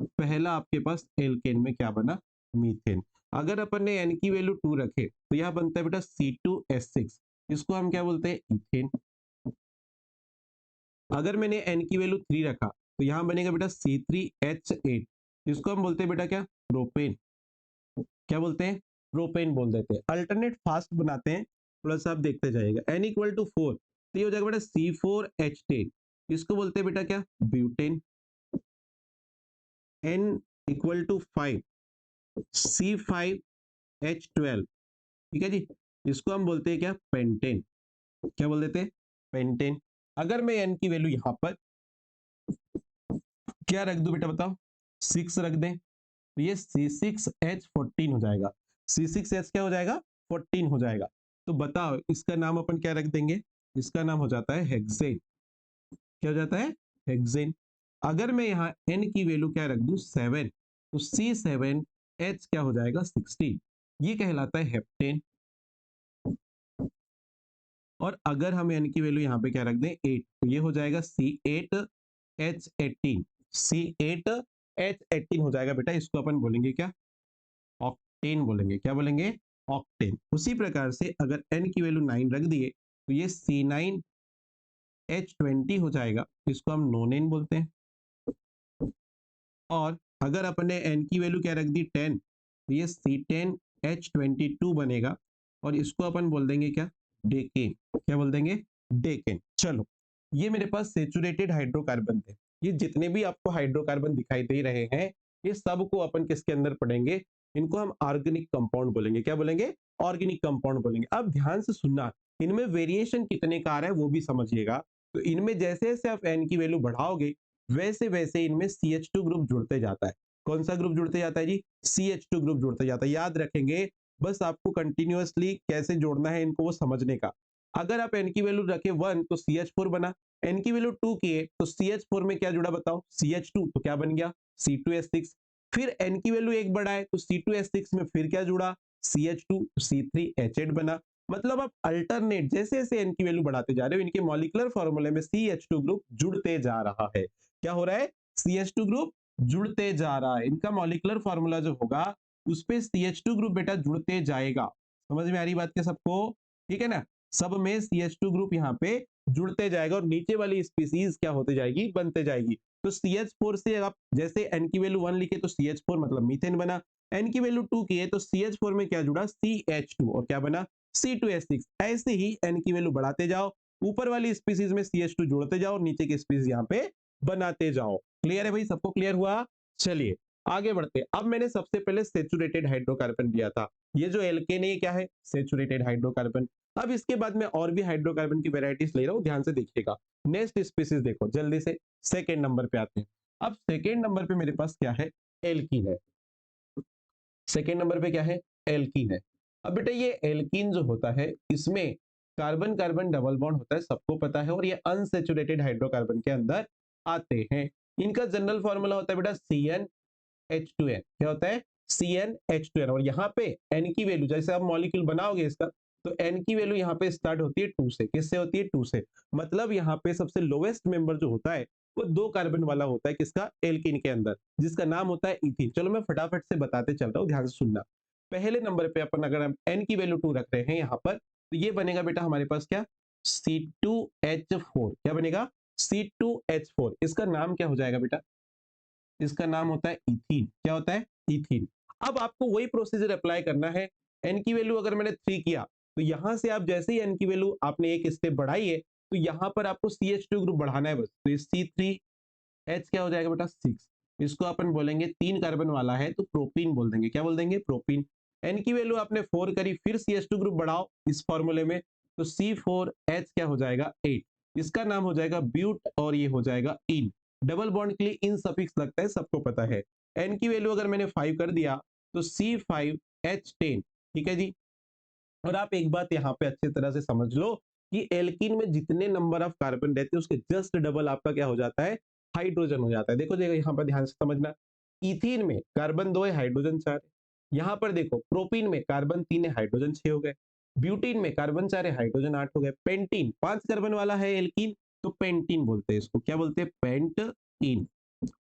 पहला आपके पास एल्केन में क्या बना? मीथेन। अगर अपन ने एन की वैल्यू 2 रखे तो यहाँ बनता है बेटा C2H6, इसको हम क्या बोलते हैं? इथेन। अगर मैंने एन की वैल्यू 3 रखा तो यहाँ बनेगा बेटा C3H8, इसको हम बोलते हैं बेटा क्या? प्रोपेन। क्या बोलते हैं? प्रोपेन बोल देते हैं। अल्टरनेट फास्ट बनाते हैं, थोड़ा सा आप देखते जाइएगा। n इक्वल टू 4 तो ये हो जाएगा बेटा C4H10, इसको बोलते हैं बेटा क्या? Butane. n equal to 5 C5H12, ठीक है जी, इसको हम बोलते हैं क्या? पेंटेन। क्या बोल देते हैं? पेंटेन। अगर मैं n की वैल्यू यहां पर क्या रख दूं बेटा, बताओ? 6 रख दें तो ये C6H14 हो जाएगा। C6H क्या हो जाएगा? 14 हो जाएगा। तो बताओ इसका नाम अपन क्या रख देंगे? इसका नाम हो जाता है हेक्सेन। क्या हो जाता है? हेक्सेन। अगर मैं यहाँ n की वैल्यू क्या रख दूं? 7, तो C7H क्या हो जाएगा? 16, ये कहलाता है हेप्टेन। और अगर हम n की वैल्यू यहाँ पे क्या रख दें? 8, तो ये हो जाएगा C8H18। C8H18 हो जाएगा बेटा, इसको अपन बोलेंगे क्या? ऑक्टेन बोलेंगे। क्या बोलेंगे? ऑक्टेन। उसी प्रकार से अगर n की वैल्यू 9 रख दिए तो ये C9H20 हो जाएगा, इसको हम नोनेन बोलते हैं। और अगर अपने n की वैल्यू क्या रख दी? 10, तो ये C10H22 बनेगा और इसको अपन बोल देंगे क्या? डेकेन। क्या बोल देंगे? डेकेन। चलो, ये मेरे पास सेचुरेटेड हाइड्रोकार्बन थे। ये जितने भी आपको हाइड्रोकार्बन दिखाई दे रहे हैं ये सबको अपन किसके अंदर पढ़ेंगे? इनको हम ऑर्गेनिक कंपाउंड बोलेंगे। क्या बोलेंगे? ऑर्गेनिक कंपाउंड बोलेंगे। अब ध्यान से सुनना, इनमें वेरिएशन कितने का आ रहा है वो भी समझिएगा। तो इनमें जैसे जैसे आप n की वैल्यू बढ़ाओगे वैसे वैसे इनमें CH2 ग्रुप जुड़ते जाता है। कौन सा ग्रुप जुड़ते जाता है जी? CH2 ग्रुप जुड़ते जाता है। याद रखेंगे बस आपको कंटिन्यूअसली कैसे जोड़ना है इनको वो समझने का। अगर आप n की वैल्यू रखे 1 तो CH4 बना, n की वैल्यू 2 किए तो CH4 में क्या जुड़ा बताओ, CH2 तो क्या बन गया C2H6। फिर n की वैल्यू 1 बढ़ाए तो C2H6 में फिर क्या जुड़ा CH2 C3H8 बना। मतलब आप अल्टरनेट जैसे जैसे n की वैल्यू बढ़ाते जा रहे हो इनके मॉलिक्यूलर फॉर्मूले में CH2 ग्रुप जुड़ते जा रहा है। क्या हो रहा है, CH2 ग्रुप जुड़ते जा रहा है। इनका मॉलिक्यूलर फॉर्मूला जो होगा उस पे CH2 ग्रुप बेटा जुड़ते जाएगा। समझ में आ रही बात क्या सबको, ठीक है ना। सब में CH2 ग्रुप यहाँ पे जुड़ते जाएगा और नीचे वाली स्पीसीज क्या होते जाएगी, बनते जाएगी। तो CH4 से आप जैसे n की वैल्यू 1 लिखे तो CH4 मतलब मीथेन बना, n की वैल्यू 2 किए तो CH4 में क्या जुड़ा CH2 और क्या बना C2H6। ऐसे ही n की वैल्यू बढ़ाते जाओ, ऊपर वाली स्पीसीज में CH2 जोड़ते जाओ और नीचे की स्पीसीज यहाँ पे बनाते जाओ। क्लियर है भाई, सबको क्लियर हुआ। चलिए आगे बढ़ते। अब मैंने सबसे पहले सेचुरेटेड हाइड्रोकार्बन दिया था, ये जो एल्केन है क्या है, सेचुरेटेड हाइड्रोकार्बन। अब इसके बाद मैं और भी हाइड्रोकार्बन की वेराइटीज ले रहा हूं, ध्यान से देखिएगा। नेक्स्ट स्पीसीज देखो जल्दी से, सेकेंड नंबर पे आते हैं। अब सेकेंड नंबर पे मेरे पास क्या है, एल्कीन है। सेकेंड नंबर पे क्या है, एल्कीन है। अब बेटा ये एल्कीन जो होता है इसमें कार्बन कार्बन डबल बॉन्ड होता है, सबको पता है, और ये अनसेचुरेटेड हाइड्रोकार्बन के अंदर आते हैं। इनका जनरल फॉर्मूला होता है बेटा CnH2n। क्या होता है, CnH2n। और यहाँ पे n की वैल्यू जैसे आप मॉलिक्यूल बनाओगे इसका तो n की वैल्यू यहाँ पे स्टार्ट होती है 2 से। किससे होती है, 2 से। मतलब यहाँ पे सबसे लोवेस्ट मेंबर जो होता है वो 2 कार्बन वाला होता है, किसका, एल्कीन के अंदर, जिसका नाम होता है इथीन। चलो मैं फटाफट से बताते चल रहा हूँ, ध्यान से सुनना। पहले नंबर पे अपन अगर हम n की वैल्यू 2 रख रहे हैं यहाँ पर तो ये बनेगा बेटा हमारे पास क्या, C2H4। क्या बनेगा, C2H4। इसका नाम क्या हो जाएगा बेटा, इसका नाम होता है इथीन। क्या होता है, इथीन। अब आपको वही प्रोसीजर अप्लाई करना है। n की वैल्यू अगर मैंने 3 किया तो यहां से आप जैसे ही n की वैल्यू आपने एक स्टेप बढ़ाई है तो यहां पर आपको CH2 ग्रुप बढ़ाना है बस। तो C3H क्या हो जाएगा बेटा 6। इसको अपन बोलेंगे 3 कार्बन वाला है तो प्रोपीन बोल देंगे। क्या बोल देंगे, प्रोपीन। n की वैल्यू आपने 4 करी, फिर CH2 ग्रुप बढ़ाओ इस फॉर्मूले में तो C4H क्या हो जाएगा 8। इसका नाम हो जाएगा ब्यूट और ये हो जाएगा इन। डबल बॉन्ड के लिए इन सफिक्स लगता है, सबको पता है। n की वैल्यू अगर मैंने 5 कर दिया तो C5H10। ठीक है जी। और आप एक बात यहाँ पे अच्छी तरह से समझ लो कि एल्कीन में जितने नंबर ऑफ कार्बन रहते हैं उसके जस्ट डबल आपका क्या हो जाता है, हाइड्रोजन हो जाता है। देखो देखो यहाँ पर ध्यान से समझना, इथीन में कार्बन 2 है, हाइड्रोजन 4 है। यहाँ पर देखो प्रोपीन में कार्बन 3 है, हाइड्रोजन 6 हो गए। ब्यूटीन में कार्बन 4 है, हाइड्रोजन 8 हो गए। पेंटीन 5 कार्बन वाला है एल्कीन तो पेंटीन बोलते हैं इसको। क्या बोलते हैं, पेंटीन।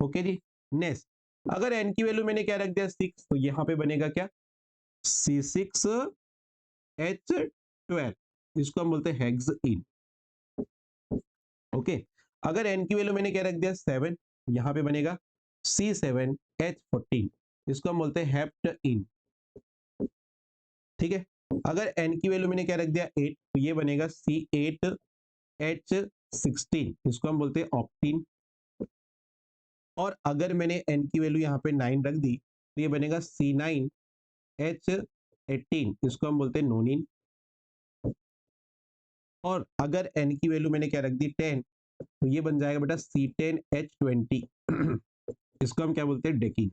ओके जी। नेक्स्ट, अगर एन की वैल्यू मैंने क्या रख दिया 6 तो यहाँ पे बनेगा क्या, C6H12। इसको हम बोलते हैं हेक्सइन। ओके। अगर n की वैल्यू मैंने क्या रख दिया 7, यहाँ पे बनेगा C7H14। इसको हम बोलते हैं हेप्टइन। ठीक है। अगर n की वैल्यू मैंने क्या रख दिया 8 तो ये बनेगा C8H16। इसको हम बोलते हैं ऑक्टीन। और अगर मैंने n की वैल्यू यहाँ पे 9 रख दी तो ये बनेगा C9H18। इसको हम बोलते हैं नोनिन। और अगर n की वैल्यू मैंने क्या रख दी 10 तो ये बन जाएगा बेटा C10H20। इसको हम क्या बोलते हैं, डेकिंग।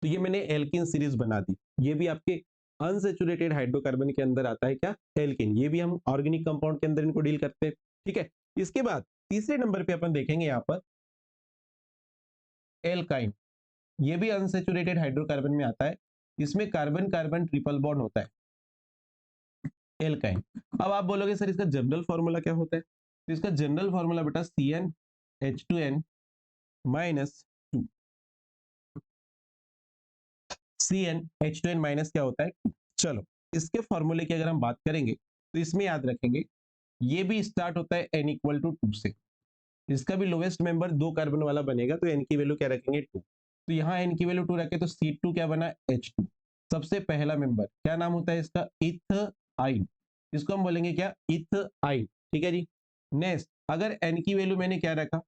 तो ये मैंने एल्किन सीरीज बना दी। ये भी आपके अनसेचुरेटेड हाइड्रोकार्बन के अंदर आता है क्या, एल्किन। ये भी हम ऑर्गेनिक कंपाउंड के अंदर इनको डील करते हैं। ठीक है। इसके बाद तीसरे नंबर पे अपन देखेंगे यहाँ पर एल्काइन। ये भी अनसेचुरेटेड हाइड्रोकार्बन में आता है। इसमें कार्बन कार्बन ट्रिपल बॉन्ड होता है, एल्काइन। अब आप बोलोगे सर इसका जनरल फॉर्मूला क्या होता है, तो इसका जनरल फॉर्मूला बेटा CnH2n माइनस 2। CnH2n माइनस क्या होता है 2। चलो इसके फॉर्मूले की अगर हम बात करेंगे तो इसमें याद रखेंगे ये भी स्टार्ट होता है n=2 से। इसका भी लोवेस्ट मेंबर 2 कार्बन वाला बनेगा तो n की वैल्यू क्या रखेंगे 2। तो यहाँ n की वैल्यू 2 रखे तो C2 क्या बना H2। सबसे पहला मेंबर क्या नाम होता है इसका, इथाइन। इसको हम बोलेंगे क्या, इथाइन। ठीक है जी। नेक्स्ट, अगर n की वैल्यू मैंने क्या रखा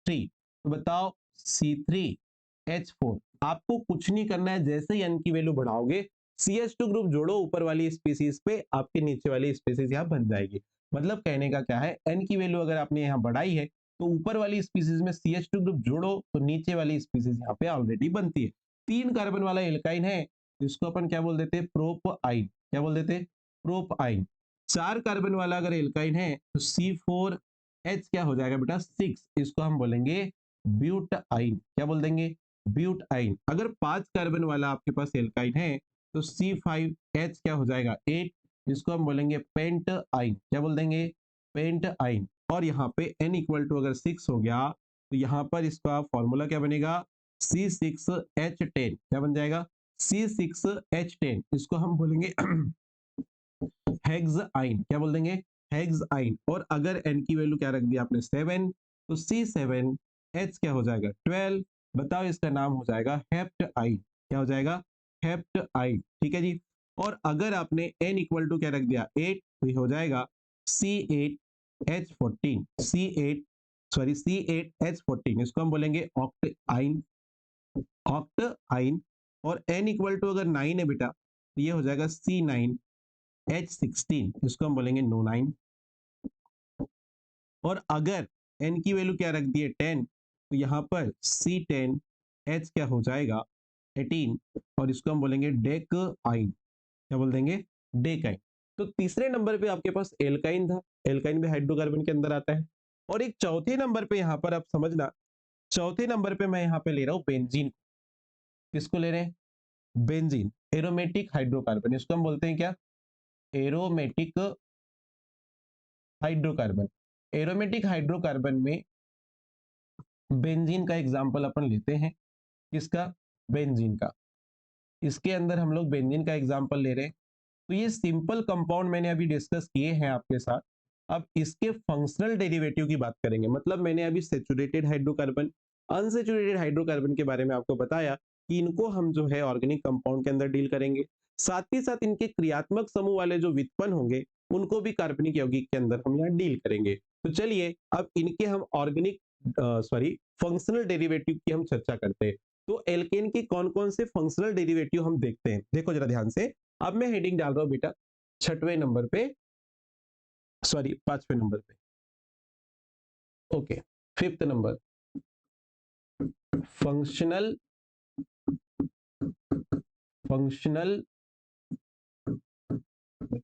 3 तो बताओ C3H4। आपको कुछ नहीं करना है, जैसे ही n की वैल्यू बढ़ाओगे CH2 ग्रुप जोड़ो ऊपर वाली स्पीसीज पे, आपके नीचे वाली स्पीसीज यहाँ बन जाएगी। मतलब कहने का क्या है, n की वैल्यू अगर आपने यहाँ बढ़ाई है तो ऊपर वाली स्पीसीज में CH2 ग्रुप जोड़ो तो नीचे वाली स्पीसीज यहाँ पे ऑलरेडी बनती है। 3 कार्बन वाला एल्काइन है इसको अपन क्या बोल देते हैं, प्रोपाइन। क्या बोल देते हैं, प्रोपाइन। 4 कार्बन वाला अगर एल्काइन है तो C4H क्या हो जाएगा बेटा, 6, इसको हम बोलेंगे ब्यूटाइन। क्या बोल देंगे, ब्यूटाइन। अगर 5 कार्बन वाला आपके पास एल्काइन है तो C5H क्या हो जाएगा, 8, इसको हम बोलेंगे पेंटाइन। क्या बोल देंगे, पेंटाइन। और यहाँ पे n इक्वल टू अगर 6 हो गया तो यहाँ पर इसका फॉर्मूला क्या बनेगा, C6H10। क्या बन जाएगा, C6H10, इसको हम बोलेंगे हेक्साइन। क्या बोल देंगे, हेक्साइन। और अगर n की वैल्यू क्या रख दिया आपने, 7, तो C7H क्या हो जाएगा, 12। बताओ इसका नाम हो जाएगा हेप्टाइन। क्या हो जाएगा, हेप्टाइन। ठीक है जी। और अगर आपने n इक्वल टू क्या रख दिया, 8, तो ये हो जाएगा C8H14, C8H14, इसको हम बोलेंगे ऑक्टाइन, ऑक्टाइन। और n इक्वल टू अगर 9 है बेटा तो ये हो जाएगा C9H16, इसको हम बोलेंगे नोनाइन। और अगर n की वैल्यू क्या रख दी है, 10, तो यहाँ पर C10H क्या हो जाएगा, 18, और इसको हम बोलेंगे डेकाइन। क्या बोल देंगे, डेकाइन। तो तीसरे नंबर पे आपके पास एल्काइन था, एल्काइन भी हाइड्रोकार्बन के अंदर आता है। और एक चौथे नंबर पे यहाँ पर आप समझना, चौथे नंबर पे मैं यहाँ पे ले रहा हूँ बेंजीन। किसको ले रहे हैं, बेंजीन, एरोमेटिक हाइड्रोकार्बन, इसको हम बोलते हैं क्या, एरोमेटिक हाइड्रोकार्बन। एरोमेटिक हाइड्रोकार्बन में बेंजीन का एग्जांपल अपन लेते हैं। किसका, बेंजीन का। इसके अंदर हम लोग बेंजीन का एग्जांपल ले रहे हैं। तो ये सिंपल कंपाउंड मैंने अभी डिस्कस किए हैं आपके साथ। अब इसके फंक्शनल डेरिवेटिव की बात करेंगे। मतलब मैंने अभी सैचुरेटेड हाइड्रोकार्बन, अनसैचुरेटेड हाइड्रोकार्बन के बारे में आपको बताया कि इनको हम जो है ऑर्गेनिक कंपाउंड के अंदर डील करेंगे। साथ ही साथ इनके क्रियात्मक समूह वाले जो व्युत्पन्न होंगे उनको भी कार्बनिक यौगिक के अंदर हम यहाँ डील करेंगे। तो चलिए अब इनके हम ऑर्गेनिक फंक्शनल डेरिवेटिव की हम चर्चा करते हैं। तो एल्केन के कौन कौन से फंक्शनल डेरिवेटिव हम देखते हैं, देखो जरा ध्यान से। अब मैं हेडिंग डाल रहा हूं बेटा 6वें नंबर पे, सॉरी 5वें नंबर पे, okay. 5th number, functional functional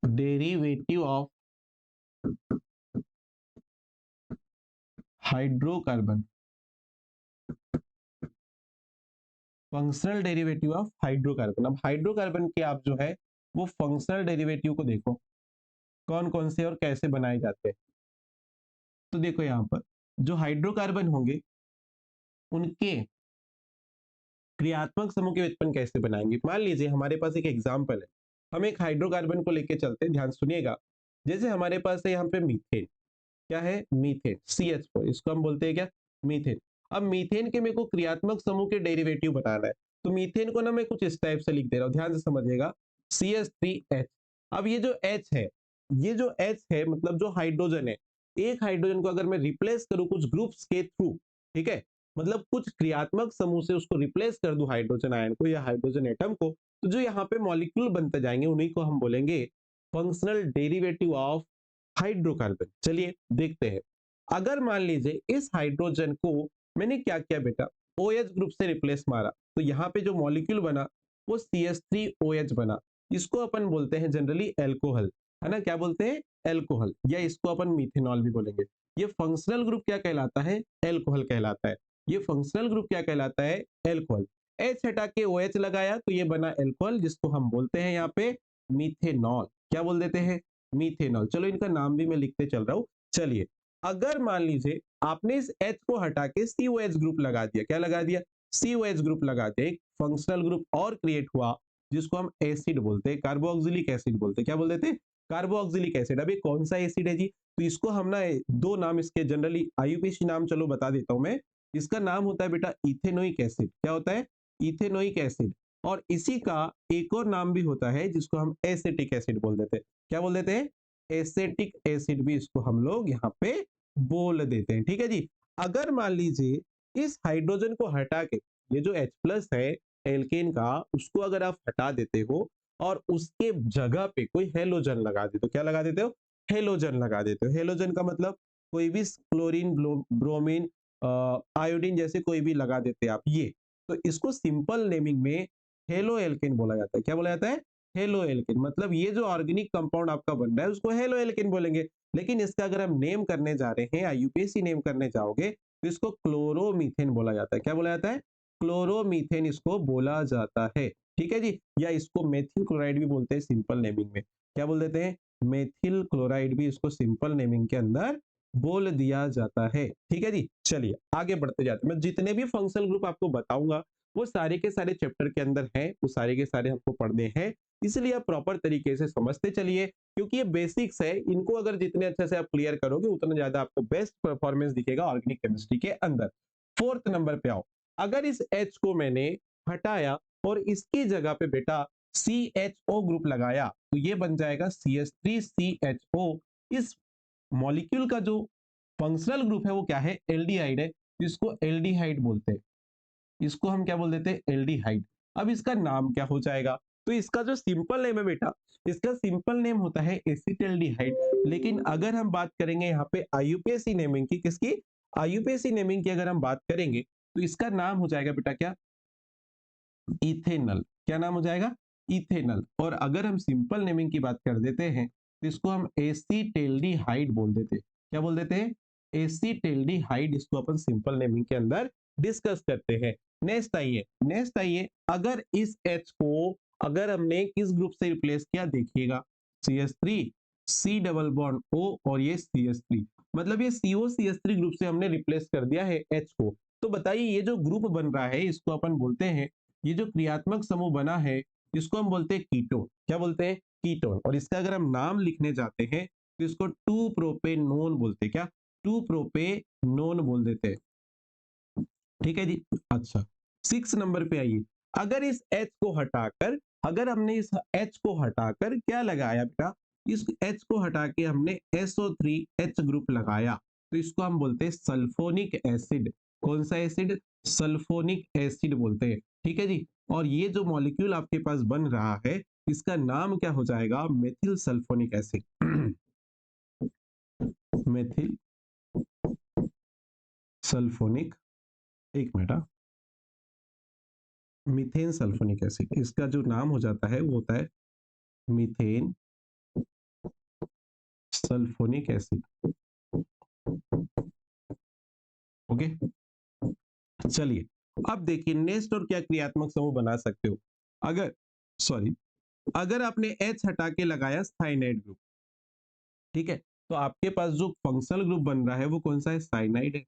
derivative of hydrocarbon, functional derivative of hydrocarbon. अब हाइड्रोकार्बन के आप जो है वो फंक्शनल डेरिवेटिव को देखो कौन कौन से और कैसे बनाए जाते हैं। तो देखो यहां पर जो हाइड्रोकार्बन होंगे उनके क्रियात्मक समूह के व्युत्पन्न कैसे बनाएंगे। मान लीजिए हमारे पास एक एग्जांपल है, हम एक हाइड्रोकार्बन को लेके चलते हैं, ध्यान सुनिएगा। जैसे हमारे पास है यहाँ पे मीथेन, क्या है, मीथेन, CH4, इसको हम बोलते हैं क्या, मीथेन। अब मीथेन के मेरे को क्रियात्मक समूह के डेरिवेटिव बनाना है, तो मीथेन को ना मैं कुछ इस टाइप से लिख दे रहा हूँ, ध्यान से समझिएगा, CH3H। अब ये जो H है, ये जो H है मतलब जो हाइड्रोजन है, एक हाइड्रोजन को अगर मैं रिप्लेस करूं कुछ ग्रुप्स के थ्रू, ठीक है, मतलब कुछ क्रियात्मक समूह से उसको रिप्लेस कर दूं हाइड्रोजन आयन को या हाइड्रोजन एटम को, तो जो यहाँ पे मॉलिक्यूल बनते जाएंगे उन्हीं को हम बोलेंगे फंक्शनल डेरिवेटिव ऑफ हाइड्रोकार्बन। चलिए देखते हैं। अगर मान लीजिए इस हाइड्रोजन को मैंने क्या किया बेटा, OH ग्रुप से रिप्लेस मारा, तो यहाँ पे जो मॉलिक्यूल बना वो CH3OH बना। इसको अपन बोलते हैं जनरली एल्कोहल, है ना, क्या बोलते हैं, एल्कोहल, या इसको अपन मिथेनॉल भी बोलेंगे। ये फंक्शनल ग्रुप क्या कहलाता है, एल्कोहल कहलाता है। ये फंक्शनल ग्रुप क्या कहलाता है, एल्कोहल। H हटा के OH लगाया तो ये बना एल्कोहल, जिसको हम बोलते हैं यहाँ पे मिथेनॉल। क्या बोल देते हैं, मिथेनॉल। चलो इनका नाम भी मैं लिखते चल रहा हूं। चलिए अगर मान लीजिए आपने इस H को हटा के COH ग्रुप लगा दिया, क्या लगा दिया, COH ग्रुप लगा दिया, एक फंक्शनल ग्रुप और क्रिएट हुआ जिसको हम एसिड बोलते हैं, कार्बोक्सिलिक एसिड बोलते हैं। क्या बोल देते हैं, कार्बोक्सिलिक एसिड। अब ये कौन सा एसिड है जी, तो इसको हम ना दो नाम इसके जनरली IUPAC नाम चलो बता देता हूं मैं। इसका नाम होता है बेटा इथेनोइक एसिड। क्या होता है, इथेनोइक एसिड। और इसी का एक और नाम भी होता है जिसको हम एसिटिक एसिड बोल देते हैं। क्या बोल देते हैं, एसिटिक एसिड भी इसको हम लोग यहाँ पे बोल देते हैं। ठीक है जी। अगर मान लीजिए इस हाइड्रोजन को हटा के ये जो H+ है एल्केन का, उसको अगर आप हटा देते हो और उसके जगह पे कोई हेलोजन लगा देते हो, क्या लगा देते हो, हेलोजन लगा देते हो। हेलोजन का मतलब कोई भी क्लोरीन, ब्रोमीन, आयोडीन जैसे कोई भी लगा देते आप ये, तो इसको सिंपल नेमिंग में हेलो एल्केन बोला जाता है। क्या बोला जाता है? Halo alkane. मतलब ये जो ऑर्गेनिक कंपाउंड आपका बन रहा है उसको हेलो एल्केन बोलेंगे। लेकिन इसका अगर हम नेम करने जा रहे हैं या यूपीएससी नेम करने जाओगे तो इसको क्लोरोमीथेन बोला जाता है। क्या बोला जाता है? क्लोरोमीथेन इसको बोला जाता है। ठीक है जी। या इसको मेथिल क्लोराइड भी बोलते हैं सिंपल नेमिंग में। क्या बोल देते हैं? मेथिल क्लोराइड भी इसको सिंपल नेमिंग के अंदर बोल दिया जाता है। ठीक है जी। चलिए आगे बढ़ते जाते हैं। मैं जितने भी फंक्शनल ग्रुप आपको बताऊंगा वो सारे के सारे चैप्टर के अंदर हैं, वो सारे के सारे हमको पढ़ने हैं। इसलिए आप प्रॉपर तरीके से समझते चलिए, क्योंकि ये बेसिक्स है। इनको अगर जितने अच्छे से आप क्लियर करोगे उतना ज्यादा आपको बेस्ट परफॉर्मेंस दिखेगा ऑर्गेनिक केमिस्ट्री के अंदर। फोर्थ नंबर पे आओ। अगर इस H को मैंने हटाया और इसकी जगह पे बेटा CHO ग्रुप लगाया तो ये बन जाएगा CH3CHO। इस मॉलिक्यूल का जो फंक्शनल ग्रुप है वो क्या है? एल्डिहाइड है। इसको एल्डिहाइड बोलते हैं। इसको हम क्या बोल देते हैं? एल्डिहाइड। अब इसका नाम क्या हो जाएगा? तो इसका जो सिंपल नेम है बेटा, इसका सिंपल नेम होता है एसिटाल्डिहाइड। लेकिन अगर हम बात करेंगे यहाँ पे आईयूपीएसी नेमिंग की, किसकी? आईयूपीएसी नेमिंग की अगर हम बात करेंगे तो इसका नाम हो जाएगा बेटा क्या? इथेनल। क्या नाम हो जाएगा? इथेनल। और अगर हम सिंपल नेमिंग की बात कर देते हैं तो इसको हम एसिटेल्डिहाइड बोल देते हैं। क्या बोल देते हैं? एसिटेल्डिहाइड। इसको अपन सिंपल नेमिंग के अंदर डिस्कस करते हैं। नेक्स्ट आइए, अगर इस H को अगर हमने किस ग्रुप से रिप्लेस किया देखिएगा, CH3, C double bond O और ये CH3। मतलब ये COCH3 ग्रुप से हमने रिप्लेस कर दिया है H को। तो बताइए ये जो ग्रुप बन रहा है इसको अपन बोलते हैं, ये जो क्रियात्मक समूह बना है इसको हम बोलते हैं कीटोन। क्या बोलते हैं? कीटोन। और इसका अगर हम नाम लिखने जाते हैं तो इसको 2 प्रोपेनोन बोलते हैं। क्या? 2 प्रोपेनोन बोल देते हैं। ठीक है जी। अच्छा, 6 नंबर पे आइए। अगर इस H को हटाकर, अगर हमने इस H को हटाकर क्या लगाया बेटा? इस H को हटा के हमने SO3H ग्रुप लगाया तो इसको हम बोलते हैं सल्फोनिक एसिड। कौन सा एसिड? सल्फोनिक एसिड बोलते हैं। ठीक है जी। और ये जो मॉलिक्यूल आपके पास बन रहा है इसका नाम क्या हो जाएगा? Methyl sulphonic acid. Methyl sulphonic, एक मिनट, मीथेन सल्फोनिक एसिड। इसका जो नाम हो जाता है वो होता है मीथेन सल्फोनिक एसिड। ओके। चलिए अब देखिए नेक्स्ट और क्या क्रियात्मक समूह बना सकते हो। अगर सॉरी अगर आपने H हटा के लगाया साइनाइड ग्रुप, ठीक है, तो आपके पास जो फंक्शनल ग्रुप बन रहा है वो कौन सा है? साइनाइड है।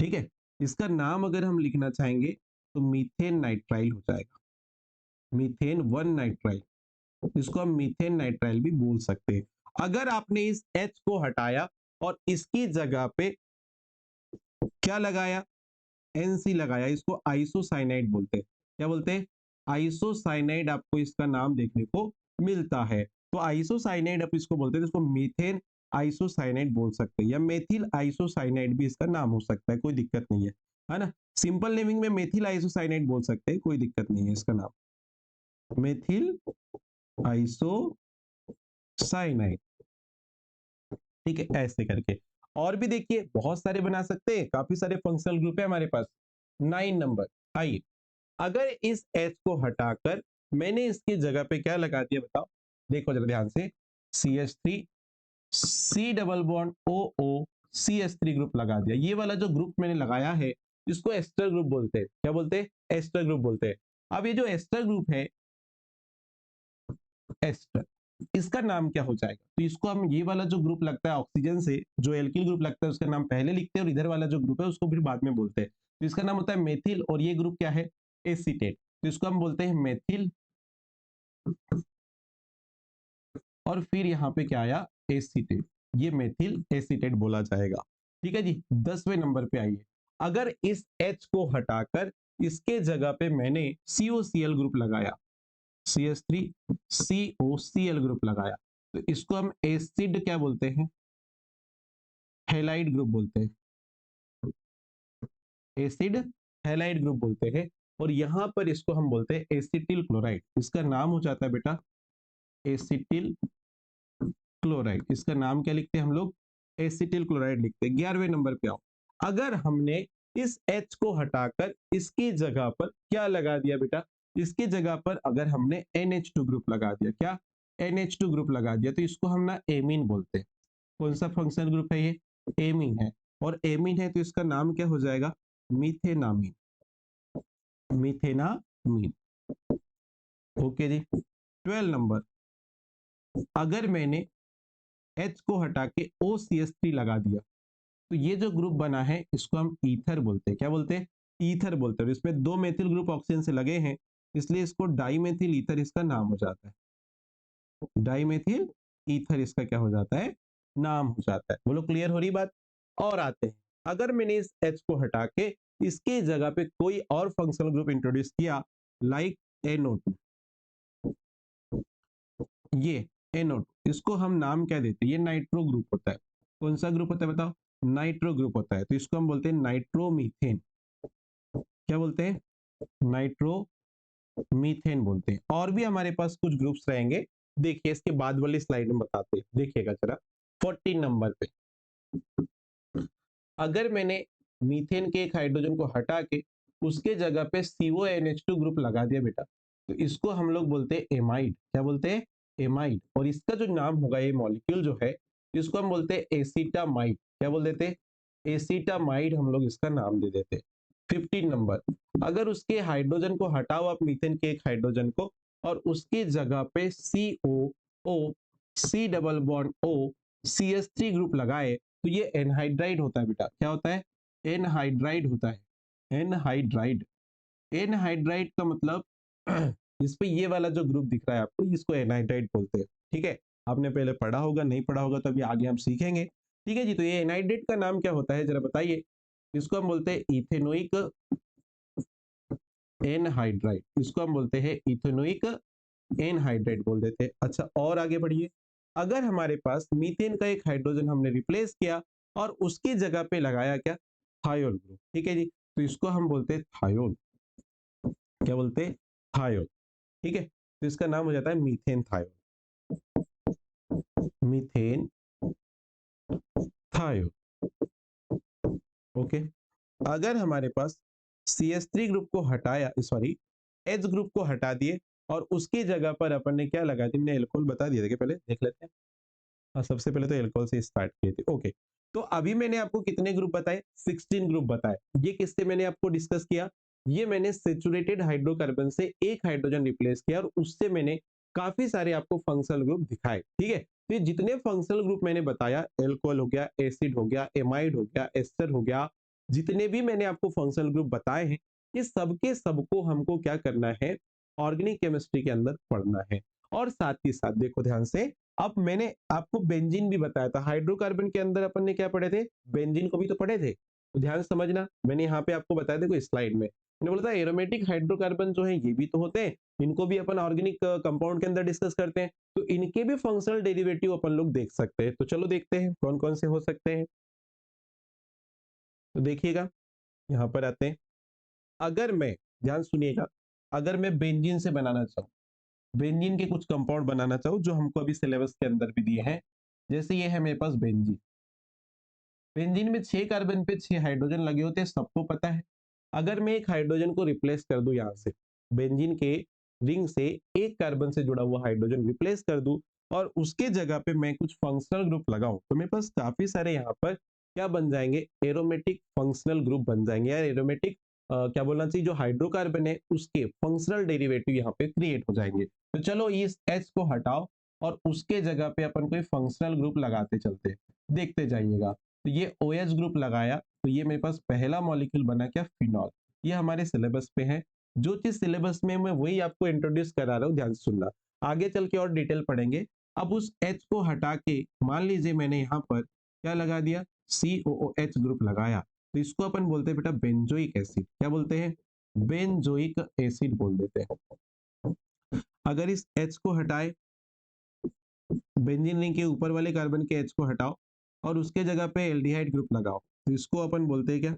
ठीक है। इसका नाम अगर हम लिखना चाहेंगे तो मीथेन नाइट्राइल हो जाएगा। Methane 1 nitrile. इसको हम मीथेन नाइट्राइल भी बोल सकते हैं। अगर आपने इस H को हटाया और इसकी जगह पे क्या लगाया? NC लगाया, इसको आइसोसाइनाइड बोलते हैं। क्या बोलते हैं? आइसोसाइनाइड। आपको इसका नाम देखने को मिलता है। तो आइसोसाइनाइड आप इसको बोलते हैं, इसको मीथेन आइसोसाइनाइड बोल सकते हैं या मेथिल आइसोसाइनाइड भी इसका नाम हो सकता है, कोई दिक्कत नहीं है ना। सिंपल नेमिंग में मेथिल आइसोसाइनाइड बोल सकते हैं, कोई दिक्कत नहीं है इसका नाम मेथिल आइसोसाइनाइड। ठीक है, ऐसे करके। और भी देखिए बहुत सारे बना सकते हैं, काफी सारे फंक्शनल ग्रुप है हमारे पास। 9 नंबर, आइए। अगर इस H को हटाकर मैंने इसकी जगह पे क्या लगा दिया बताओ? देखो जरा ध्यान से, CH3, C double bond OO, CH3 group लगा दिया। ये वाला जो ग्रुप मैंने लगाया है इसको एस्टर ग्रुप बोलते हैं। क्या बोलते हैं? एस्टर ग्रुप बोलते हैं। अब ये जो एस्टर ग्रुप है, एस्टर, इसका नाम क्या हो जाएगा? तो इसको हम, ये वाला जो ग्रुप लगता है ऑक्सीजन से, जो एल्किल ग्रुप लगता है उसका नाम पहले लिखते हैं और इधर वाला जो ग्रुप है उसको फिर बाद में बोलते हैं। तो इसका नाम होता है मेथिल और ये ग्रुप क्या है? एसीटेट। तो इसको हम बोलते हैं मेथिल। और फिर यहाँ पे क्या आया? एसीटेट। ये मेथिल एसीटेट बोला जाएगा। ठीक है जी। 10वें नंबर पे आइए। अगर इस H को हटाकर इसके जगह पे मैंने COCl ग्रुप लगाया, CH3 COCl ग्रुप लगाया, तो इसको हम एसिड क्या बोलते हैं? हैलाइड ग्रुप बोलते हैं। एसिड हैलाइड ग्रुप बोलते हैं। और यहां पर इसको हम बोलते हैं एसिटिल क्लोराइड। इसका नाम हो जाता है बेटा एसिटिल क्लोराइड। इसका नाम क्या लिखते हैं हम लोग? एसिटिल क्लोराइड लिखते हैं। 11वें नंबर पे आओ। अगर हमने इस H को हटाकर इसकी जगह पर क्या लगा दिया बेटा, इसकी जगह पर अगर हमने NH2 ग्रुप लगा दिया, क्या NH2 ग्रुप लगा दिया, तो इसको हम ना एमीन बोलते हैं। कौन सा फंक्शनल ग्रुप है ये, एमीन है। और एमीन है तो इसका नाम क्या हो जाएगा, मीथेनामीन, मीथेनामीन। ओके जी। 12 नंबर, अगर मैंने H को हटा के OCH3 लगा दिया तो ये जो ग्रुप बना है इसको हम ईथर बोलते हैं। क्या बोलते हैं, ईथर बोलते हैं। इसमें 2 मेथिल ग्रुप ऑक्सीजन से लगे हैं, इसलिए इसको डाईमेथिल ईथर इसका नाम हो जाता है। डाईमेथिल ईथर इसका क्या हो जाता है, नाम हो जाता है। बोलो क्लियर हो रही बात। और आते हैं, अगर मैंने इस H को हटा के इसकी जगह पे कोई और फंक्शनल ग्रुप इंट्रोड्यूस किया, लाइक NO2, ये NO2, इसको हम नाम क्या देते हैं, ये नाइट्रो ग्रुप होता है। कौन सा ग्रुप होता है बताओ, नाइट्रो ग्रुप होता है। तो इसको हम बोलते हैं नाइट्रोमीथेन। क्या बोलते हैं, नाइट्रोमीथेन बोलते हैं। और भी हमारे पास कुछ ग्रुप्स रहेंगे, देखिए इसके बाद वाली स्लाइड में बताते हैं, देखिएगा जरा 14 नंबर पे। अगर मैंने मीथेन के एक हाइड्रोजन को हटा के उसके जगह पे CONH2 ग्रुप लगा दिया बेटा, तो इसको हम लोग बोलते हैं एमाइड। क्या बोलते हैं, एमाइड। और इसका जो नाम होगा, ये मॉलिक्यूल जो है, इसको हम बोलते हैं एसिटामाइड। क्या बोल देते हैं, एसिटामाइड हम लोग इसका नाम दे देते हैं। 15 नंबर, अगर उसके हाइड्रोजन को हटाओ आप, मीथेन के एक हाइड्रोजन को, और उसकी जगह पे COO, C double bond O, CH3 group लगाए, तो ये एनहाइड्राइड होता है बेटा। क्या होता है, एनहाइड्राइड होता है। एनहाइड्राइड, एनहाइड्राइड का मतलब इस पे ये वाला जो ग्रुप दिख रहा है आपको, इसको एनहाइड्राइड बोलते हैं। ठीक है, आपने पहले पढ़ा होगा, नहीं पढ़ा होगा तो अभी आगे हम सीखेंगे। ठीक है जी। तो ये एनहाइड्राइड का नाम क्या होता है जरा बताइए। इसको हम बोलते हैं इथेनोइक एनहाइड्राइड, इसको हम बोलते हैं इथेनोइक एनहाइड्राइड बोल देते हैं। अच्छा, और आगे बढ़िए, अगर हमारे पास मीथेन का एक हाइड्रोजन हमने रिप्लेस किया और उसकी जगह पे लगाया क्या, थायोल ग्रुप। ठीक है जी, तो इसको हम बोलते हैं थायोल। क्या बोलते हैं, थायोल। ठीक है, तो इसका नाम हो जाता है methane thiol, methane thiol. Okay, अगर हमारे पास CH3 ग्रुप को हटाया, सॉरी H ग्रुप को हटा दिए और उसकी जगह पर अपन ने क्या लगा दिया, मैंने एल्कोहल बता दिया था, पहले देख लेते हैं। हाँ, सबसे पहले तो एल्कोहल से स्टार्ट किए थे। ओके, तो अभी मैंने आपको कितने ग्रुप बताए, 16 ग्रुप बताए। ये किससे मैंने आपको डिस्कस किया, ये मैंने सेचुरेटेड हाइड्रोकार्बन से एक हाइड्रोजन रिप्लेस किया और उससे मैंने काफी सारे आपको फंक्शनल ग्रुप दिखाए। ठीक है, तो ये जितने फंक्शनल ग्रुप मैंने बताया, एल्कोहल हो गया, एसिड हो गया, एमाइड हो गया, एस्टर हो गया, जितने भी मैंने आपको फंक्शनल ग्रुप बताए हैं, ये सबके सबको हमको क्या करना है, ऑर्गेनिक केमिस्ट्री के अंदर पढ़ना है। और साथ ही साथ देखो ध्यान से, अब मैंने आपको बेंजीन भी बताया था, हाइड्रोकार्बन के अंदर अपन ने क्या पढ़े थे, बेंजीन को भी तो पढ़े थे। तो ध्यान से समझना, मैंने यहाँ पे आपको बताया, देखो स्लाइड में मैंने बोला था एरोमेटिक हाइड्रोकार्बन जो है ये भी तो होते हैं, इनको भी अपन ऑर्गेनिक कंपाउंड के अंदर डिस्कस करते हैं, तो इनके भी फंक्शनल डेरिवेटिव अपन लोग देख सकते हैं। तो चलो देखते हैं कौन कौन से हो सकते हैं। तो देखिएगा, यहाँ पर आते हैं, अगर मैं, ध्यान सुनिएगा, अगर मैं बेंजीन से बनाना चाहूँ, बेंजीन के कुछ कंपाउंड बनाना चाहूँ जो हमको अभी सिलेबस के अंदर भी दिए हैं, जैसे ये है मेरे पास बेंजीन। बेंजीन में 6 कार्बन पे 6 हाइड्रोजन लगे होते हैं, सबको पता है। अगर मैं एक हाइड्रोजन को रिप्लेस कर दूं, यहाँ से बेंजीन के रिंग से एक कार्बन से जुड़ा हुआ हाइड्रोजन रिप्लेस कर दूं और उसके जगह पे मैं कुछ फंक्शनल ग्रुप लगाऊं, तो मेरे पास काफी सारे यहाँ पर क्या बन जाएंगे, एरोमेटिक फंक्शनल ग्रुप बन जाएंगे, या एरोमेटिक क्या बोलना चाहिए, जो हाइड्रोकार्बन है उसके फंक्शनल डेरिवेटिव यहाँ पे क्रिएट हो जाएंगे। तो चलो इस H को हटाओ और उसके जगह पे अपन कोई फंक्शनल ग्रुप लगाते चलते, देखते जाइएगा। तो ये OH ग्रुप लगाया, तो ये मेरे पास पहला मॉलिक्यूल बना क्या, फिनॉल। ये हमारे सिलेबस पे है, जो चीज सिलेबस में मैं वही आपको इंट्रोड्यूस करा रहा हूँ, ध्यान से सुनना। आगे चल के और डिटेल पढ़ेंगे। अब उस H को हटा के मान लीजिए मैंने यहाँ पर क्या लगा दिया, COOH ग्रुप लगाया, तो इसको अपन बोलते हैं बेटा बेंजोइक एसिड। क्या बोलते हैं, बेंजोइक एसिड बोल देते हैं। अगर इस H को हटाए, बेंजीन रिंग के ऊपर वाले कार्बन के H को हटाओ और उसके जगह पे एल्डिहाइड ग्रुप लगाओ, तो इसको अपन बोलते हैं क्या,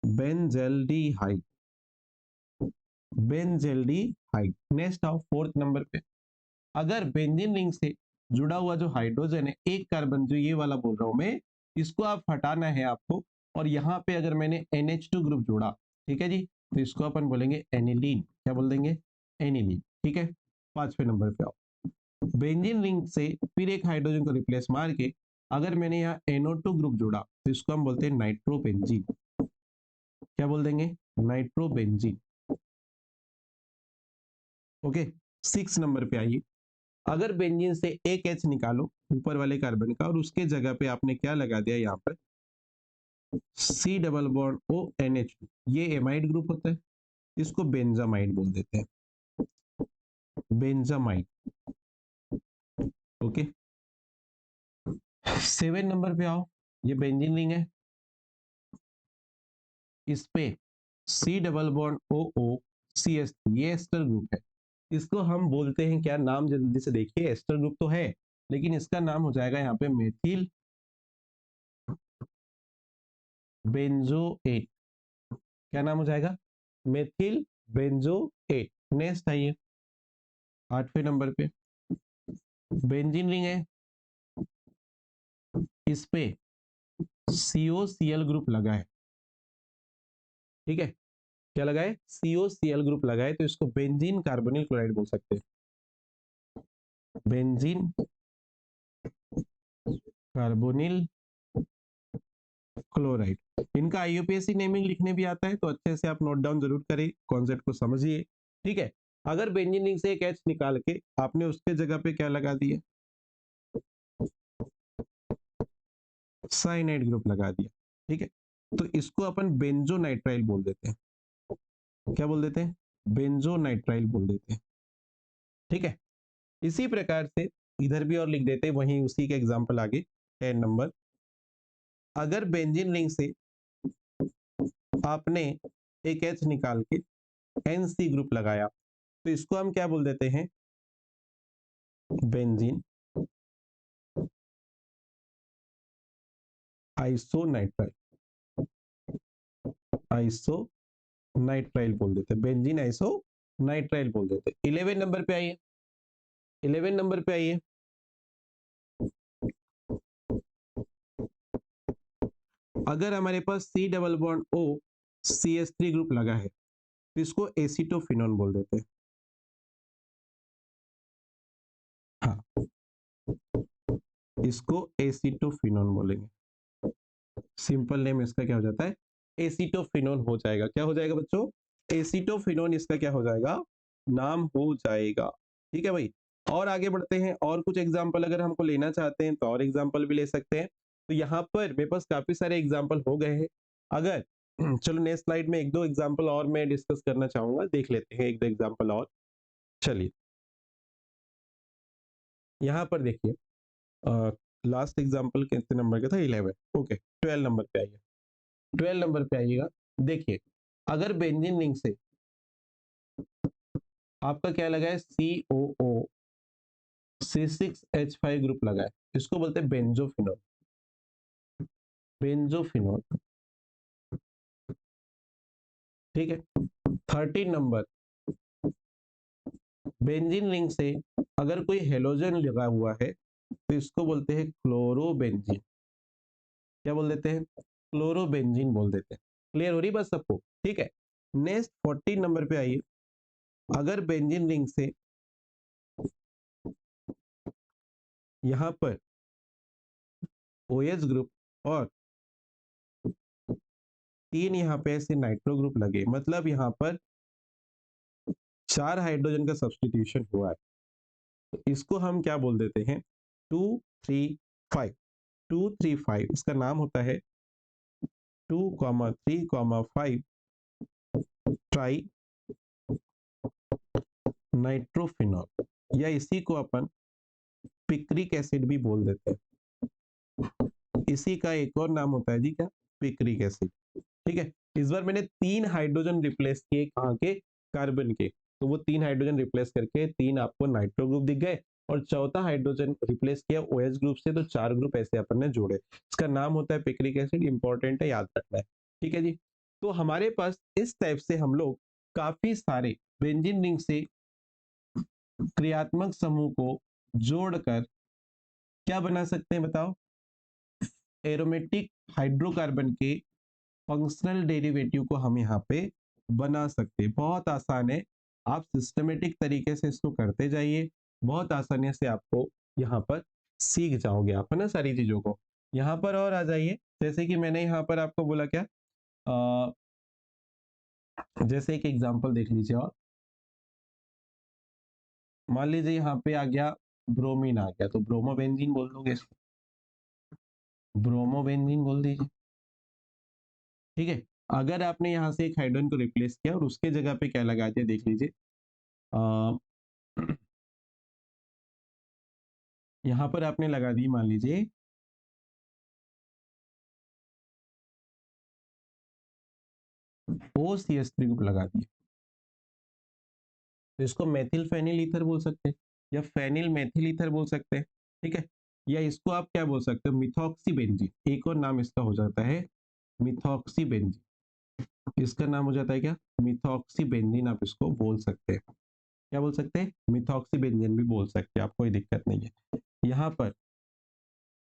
बेंजेल्डिहाइड, बेंजेल्डिहाइड। नेक्स्ट आओ 4th नंबर पे, अगर बेंजीन रिंग से जुड़ा हुआ जो हाइड्रोजन है, एक कार्बन जो ये वाला बोल रहा हूं मैं, इसको आप हटाना है आपको और यहाँ पे अगर मैंने NH2 ग्रुप जोड़ा, ठीक है जी, तो इसको अपन बोलेंगे एनिलीन। क्या बोल देंगे? एनिलीन। ठीक है, 5वें नंबर पे आओ। बेंजीन रिंग से फिर एक हाइड्रोजन को रिप्लेस मार के अगर मैंने यहाँ NO2 ग्रुप जोड़ा तो इसको हम बोलते हैं नाइट्रोबेंजीन। क्या बोल देंगे? नाइट्रोबेंजीन। ओके, 6 नंबर पे आइए। अगर बेंजीन से एक H निकालो ऊपर वाले कार्बन का और उसके जगह पे आपने क्या लगा दिया यहाँ पर C double bond O NH, ये एमाइड ग्रुप होता है, इसको बेंजामाइड बोल देते हैं, बेंजामाइड। ओके, 7 नंबर पे आओ। ये बेंजीन रिंग है, इस पे C double bond O O CH3, ये एस्टर ग्रुप है। इसको हम बोलते हैं क्या? नाम जल्दी से देखिए, एस्टर ग्रुप तो है लेकिन इसका नाम हो जाएगा यहाँ पे मेथिल बेंजोएट। क्या नाम हो जाएगा? Methyl benzoate. नेक्स्ट आइए 8वें नंबर पे, बेंजीन रिंग है, इस पे COCl ग्रुप लगा है। ठीक है, क्या लगा है? COCl ग्रुप लगा है, तो इसको बेंजीन कार्बोनिल क्लोराइड बोल सकते हैं, बेंजीन कार्बोनिल क्लोराइड। इनका IUPAC नेमिंग लिखने भी आता है, तो अच्छे से आप नोट डाउन जरूर करें, कॉन्सेप्ट को समझिए। ठीक है, अगर बेंजीन रिंग से एक H निकाल के आपने उसके जगह पे क्या लगा दिया? साइनाइड ग्रुप लगा दिया। ठीक है, तो इसको अपन बेंजोनाइट्राइल बोल देते हैं। क्या बोल देते हैं? बेंजोनाइट्राइल बोल देते हैं। ठीक है, इसी प्रकार से इधर भी और लिख देते हैं, वहीं उसी के एग्जांपल आगे 10 नंबर। अगर बेंजीन रिंग से आपने एक H निकाल के NC ग्रुप लगाया तो इसको हम क्या बोल देते हैं? बेंजीन आइसोनाइट्राइल, आइसोनाइट्राइल बोल देते हैं, बेंजीन आइसोनाइट्राइल बोल देते हैं। 11 नंबर पे आइए, 11 नंबर पे आइए। अगर हमारे पास C double bond O CH3 group लगा है तो इसको एसिटोफिनोन बोल देते हैं। हाँ, इसको एसिटोफिनोन बोलेंगे। सिंपल नेम इसका क्या हो जाता है? एसिटोफिनोन हो जाएगा। क्या हो जाएगा बच्चों? एसिटोफिनोन इसका क्या हो जाएगा? नाम हो जाएगा। ठीक है भाई, और आगे बढ़ते हैं। और कुछ एग्जाम्पल अगर हमको लेना चाहते हैं तो और एग्जाम्पल भी ले सकते हैं। तो यहाँ पर मेरे पास काफी सारे एग्जाम्पल हो गए हैं। अगर चलो नेक्स्ट स्लाइड में एक दो एग्जाम्पल और मैं डिस्कस करना चाहूंगा, देख लेते हैं एक दो एग्जाम्पल और। चलिए, यहाँ पर देखिए, लास्ट एग्जाम्पल कितने नंबर का था? 11। ओके, 12 नंबर पे आइए। 12 नंबर पे आइएगा। देखिए, अगर बेंजीन रिंग से आपका क्या लगा है? COO C6H5 ग्रुप लगा है, इसको बोलते हैं बेंजोफिनोल, बेंजोफिनोल। ठीक है, 13 नंबर, बेंजीन रिंग से अगर कोई हेलोजन लगा हुआ है तो इसको बोलते हैं क्लोरोबेंजीन। क्या बोल देते हैं? क्लोरोबेंजीन बोल देते हैं। क्लियर हो रही बात सबको? ठीक है, नेक्स्ट 14 नंबर पे आइए। अगर बेंजीन रिंग से यहाँ पर OH ग्रुप और 3 यहाँ पे ऐसे नाइट्रो ग्रुप लगे, मतलब यहाँ पर 4 हाइड्रोजन का सब्सटीट्यूशन हुआ है, तो इसको हम क्या बोल देते हैं? 235। 235 इसका नाम होता है 2,3,5 ट्राई नाइट्रोफिनॉल, या इसी को अपन पिक्रिक एसिड भी बोल देते हैं। इसी का एक और नाम होता है जी, क्या? Picric acid. ठीक है, इस बार मैंने 3 हाइड्रोजन रिप्लेस किए, कहाँ के? कार्बन के। तो वो 3 हाइड्रोजन रिप्लेस करके 3 आपको नाइट्रो ग्रुप दिख गए, और चौथा हाइड्रोजन रिप्लेस किया OH ग्रुप से, तो 4 ग्रुप ऐसे अपन ने जोड़े। इसका नाम होता है पिक्रिक एसिड। इंपॉर्टेंट है, याद रखना है। ठीक है जी, तो हमारे पास इस टाइप से हम लोग काफी सारे बेंजीन रिंग से क्रियात्मक समूह को जोड़कर क्या बना सकते हैं बताओ? एरोमेटिक हाइड्रोकार्बन के फंक्शनल डेरिवेटिव को हम यहाँ पे बना सकते हैं। बहुत आसान है, आप सिस्टमेटिक तरीके से इसको करते जाइए, बहुत आसानी से आपको यहाँ पर सीख जाओगे आप, है ना, सारी चीजों को। यहाँ पर और आ जाइए, जैसे कि मैंने यहाँ पर आपको बोला क्या, जैसे एक एग्जांपल देख लीजिए, और मान लीजिए यहाँ पे आ गया ब्रोमीन आ गया, तो ब्रोमोबेंजीन बोल दोगे इसको, ब्रोमोबेंजीन बोल दीजिए, ठीक है। अगर आपने यहाँ से एक हाइड्रोजन को रिप्लेस किया और उसके जगह पे क्या लगा दिया, देख लीजिए, यहाँ पर आपने लगा दी, मान लीजिए OCH3 ग्रुप लगा दिए, तो इसको मेथिल फेनिल ईथर बोल सकते हैं, या फेनिल मेथिल ईथर बोल सकते हैं, ठीक है। या इसको आप क्या बोल सकते हो, मिथॉक्सी बेंजीन, एक और नाम इसका हो जाता है मिथॉक्सी बेंजीन, इसका नाम हो जाता है क्या, मिथॉक्सी बेंजीन, आप इसको बोल सकते हैं। क्या बोल सकते हैं, मिथॉक्सी बेंजीन भी बोल सकते हैं आप, कोई दिक्कत नहीं है। यहाँ पर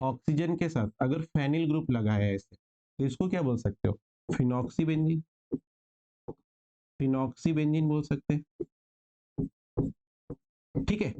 ऑक्सीजन के साथ अगर फेनिल ग्रुप लगा है ऐसे, तो इसको क्या बोल सकते हो, फिनॉक्सी बेंजीन, फिनॉक्सी बेंजीन बोल सकते हैं, ठीक है।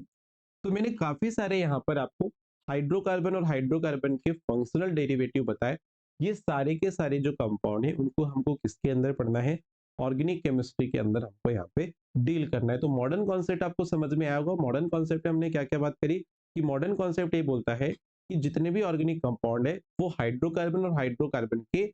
तो मैंने काफी सारे यहाँ पर आपको हाइड्रोकार्बन और हाइड्रोकार्बन के फंक्शनल डेरिवेटिव बताए। ये सारे के सारे जो कंपाउंड है उनको हमको किसके अंदर पढ़ना है, ऑर्गेनिक केमिस्ट्री के अंदर हमको यहाँ पे डील करना है। तो मॉडर्न कॉन्सेप्ट आपको समझ में आया होगा। मॉडर्न कॉन्सेप्ट में हमने क्या क्या बात करी, कि मॉडर्न कॉन्सेप्ट ये बोलता है कि जितने भी ऑर्गेनिक कंपाउंड है वो हाइड्रोकार्बन और हाइड्रोकार्बन के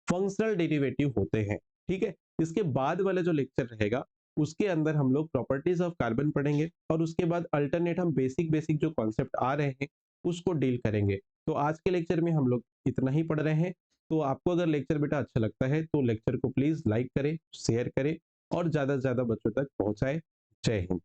फंक्शनल डेरिवेटिव होते हैं, ठीक है। इसके बाद वाला जो लेक्चर रहेगा उसके अंदर हम लोग प्रॉपर्टीज ऑफ कार्बन पढ़ेंगे, और उसके बाद अल्टरनेट हम बेसिक बेसिक जो कॉन्सेप्ट आ रहे हैं उसको डील करेंगे। तो आज के लेक्चर में हम लोग इतना ही पढ़ रहे हैं। तो आपको अगर लेक्चर बेटा अच्छा लगता है तो लेक्चर को प्लीज लाइक करें, शेयर करें और ज्यादा से ज्यादा बच्चों तक पहुंचाएं। जय हिंद।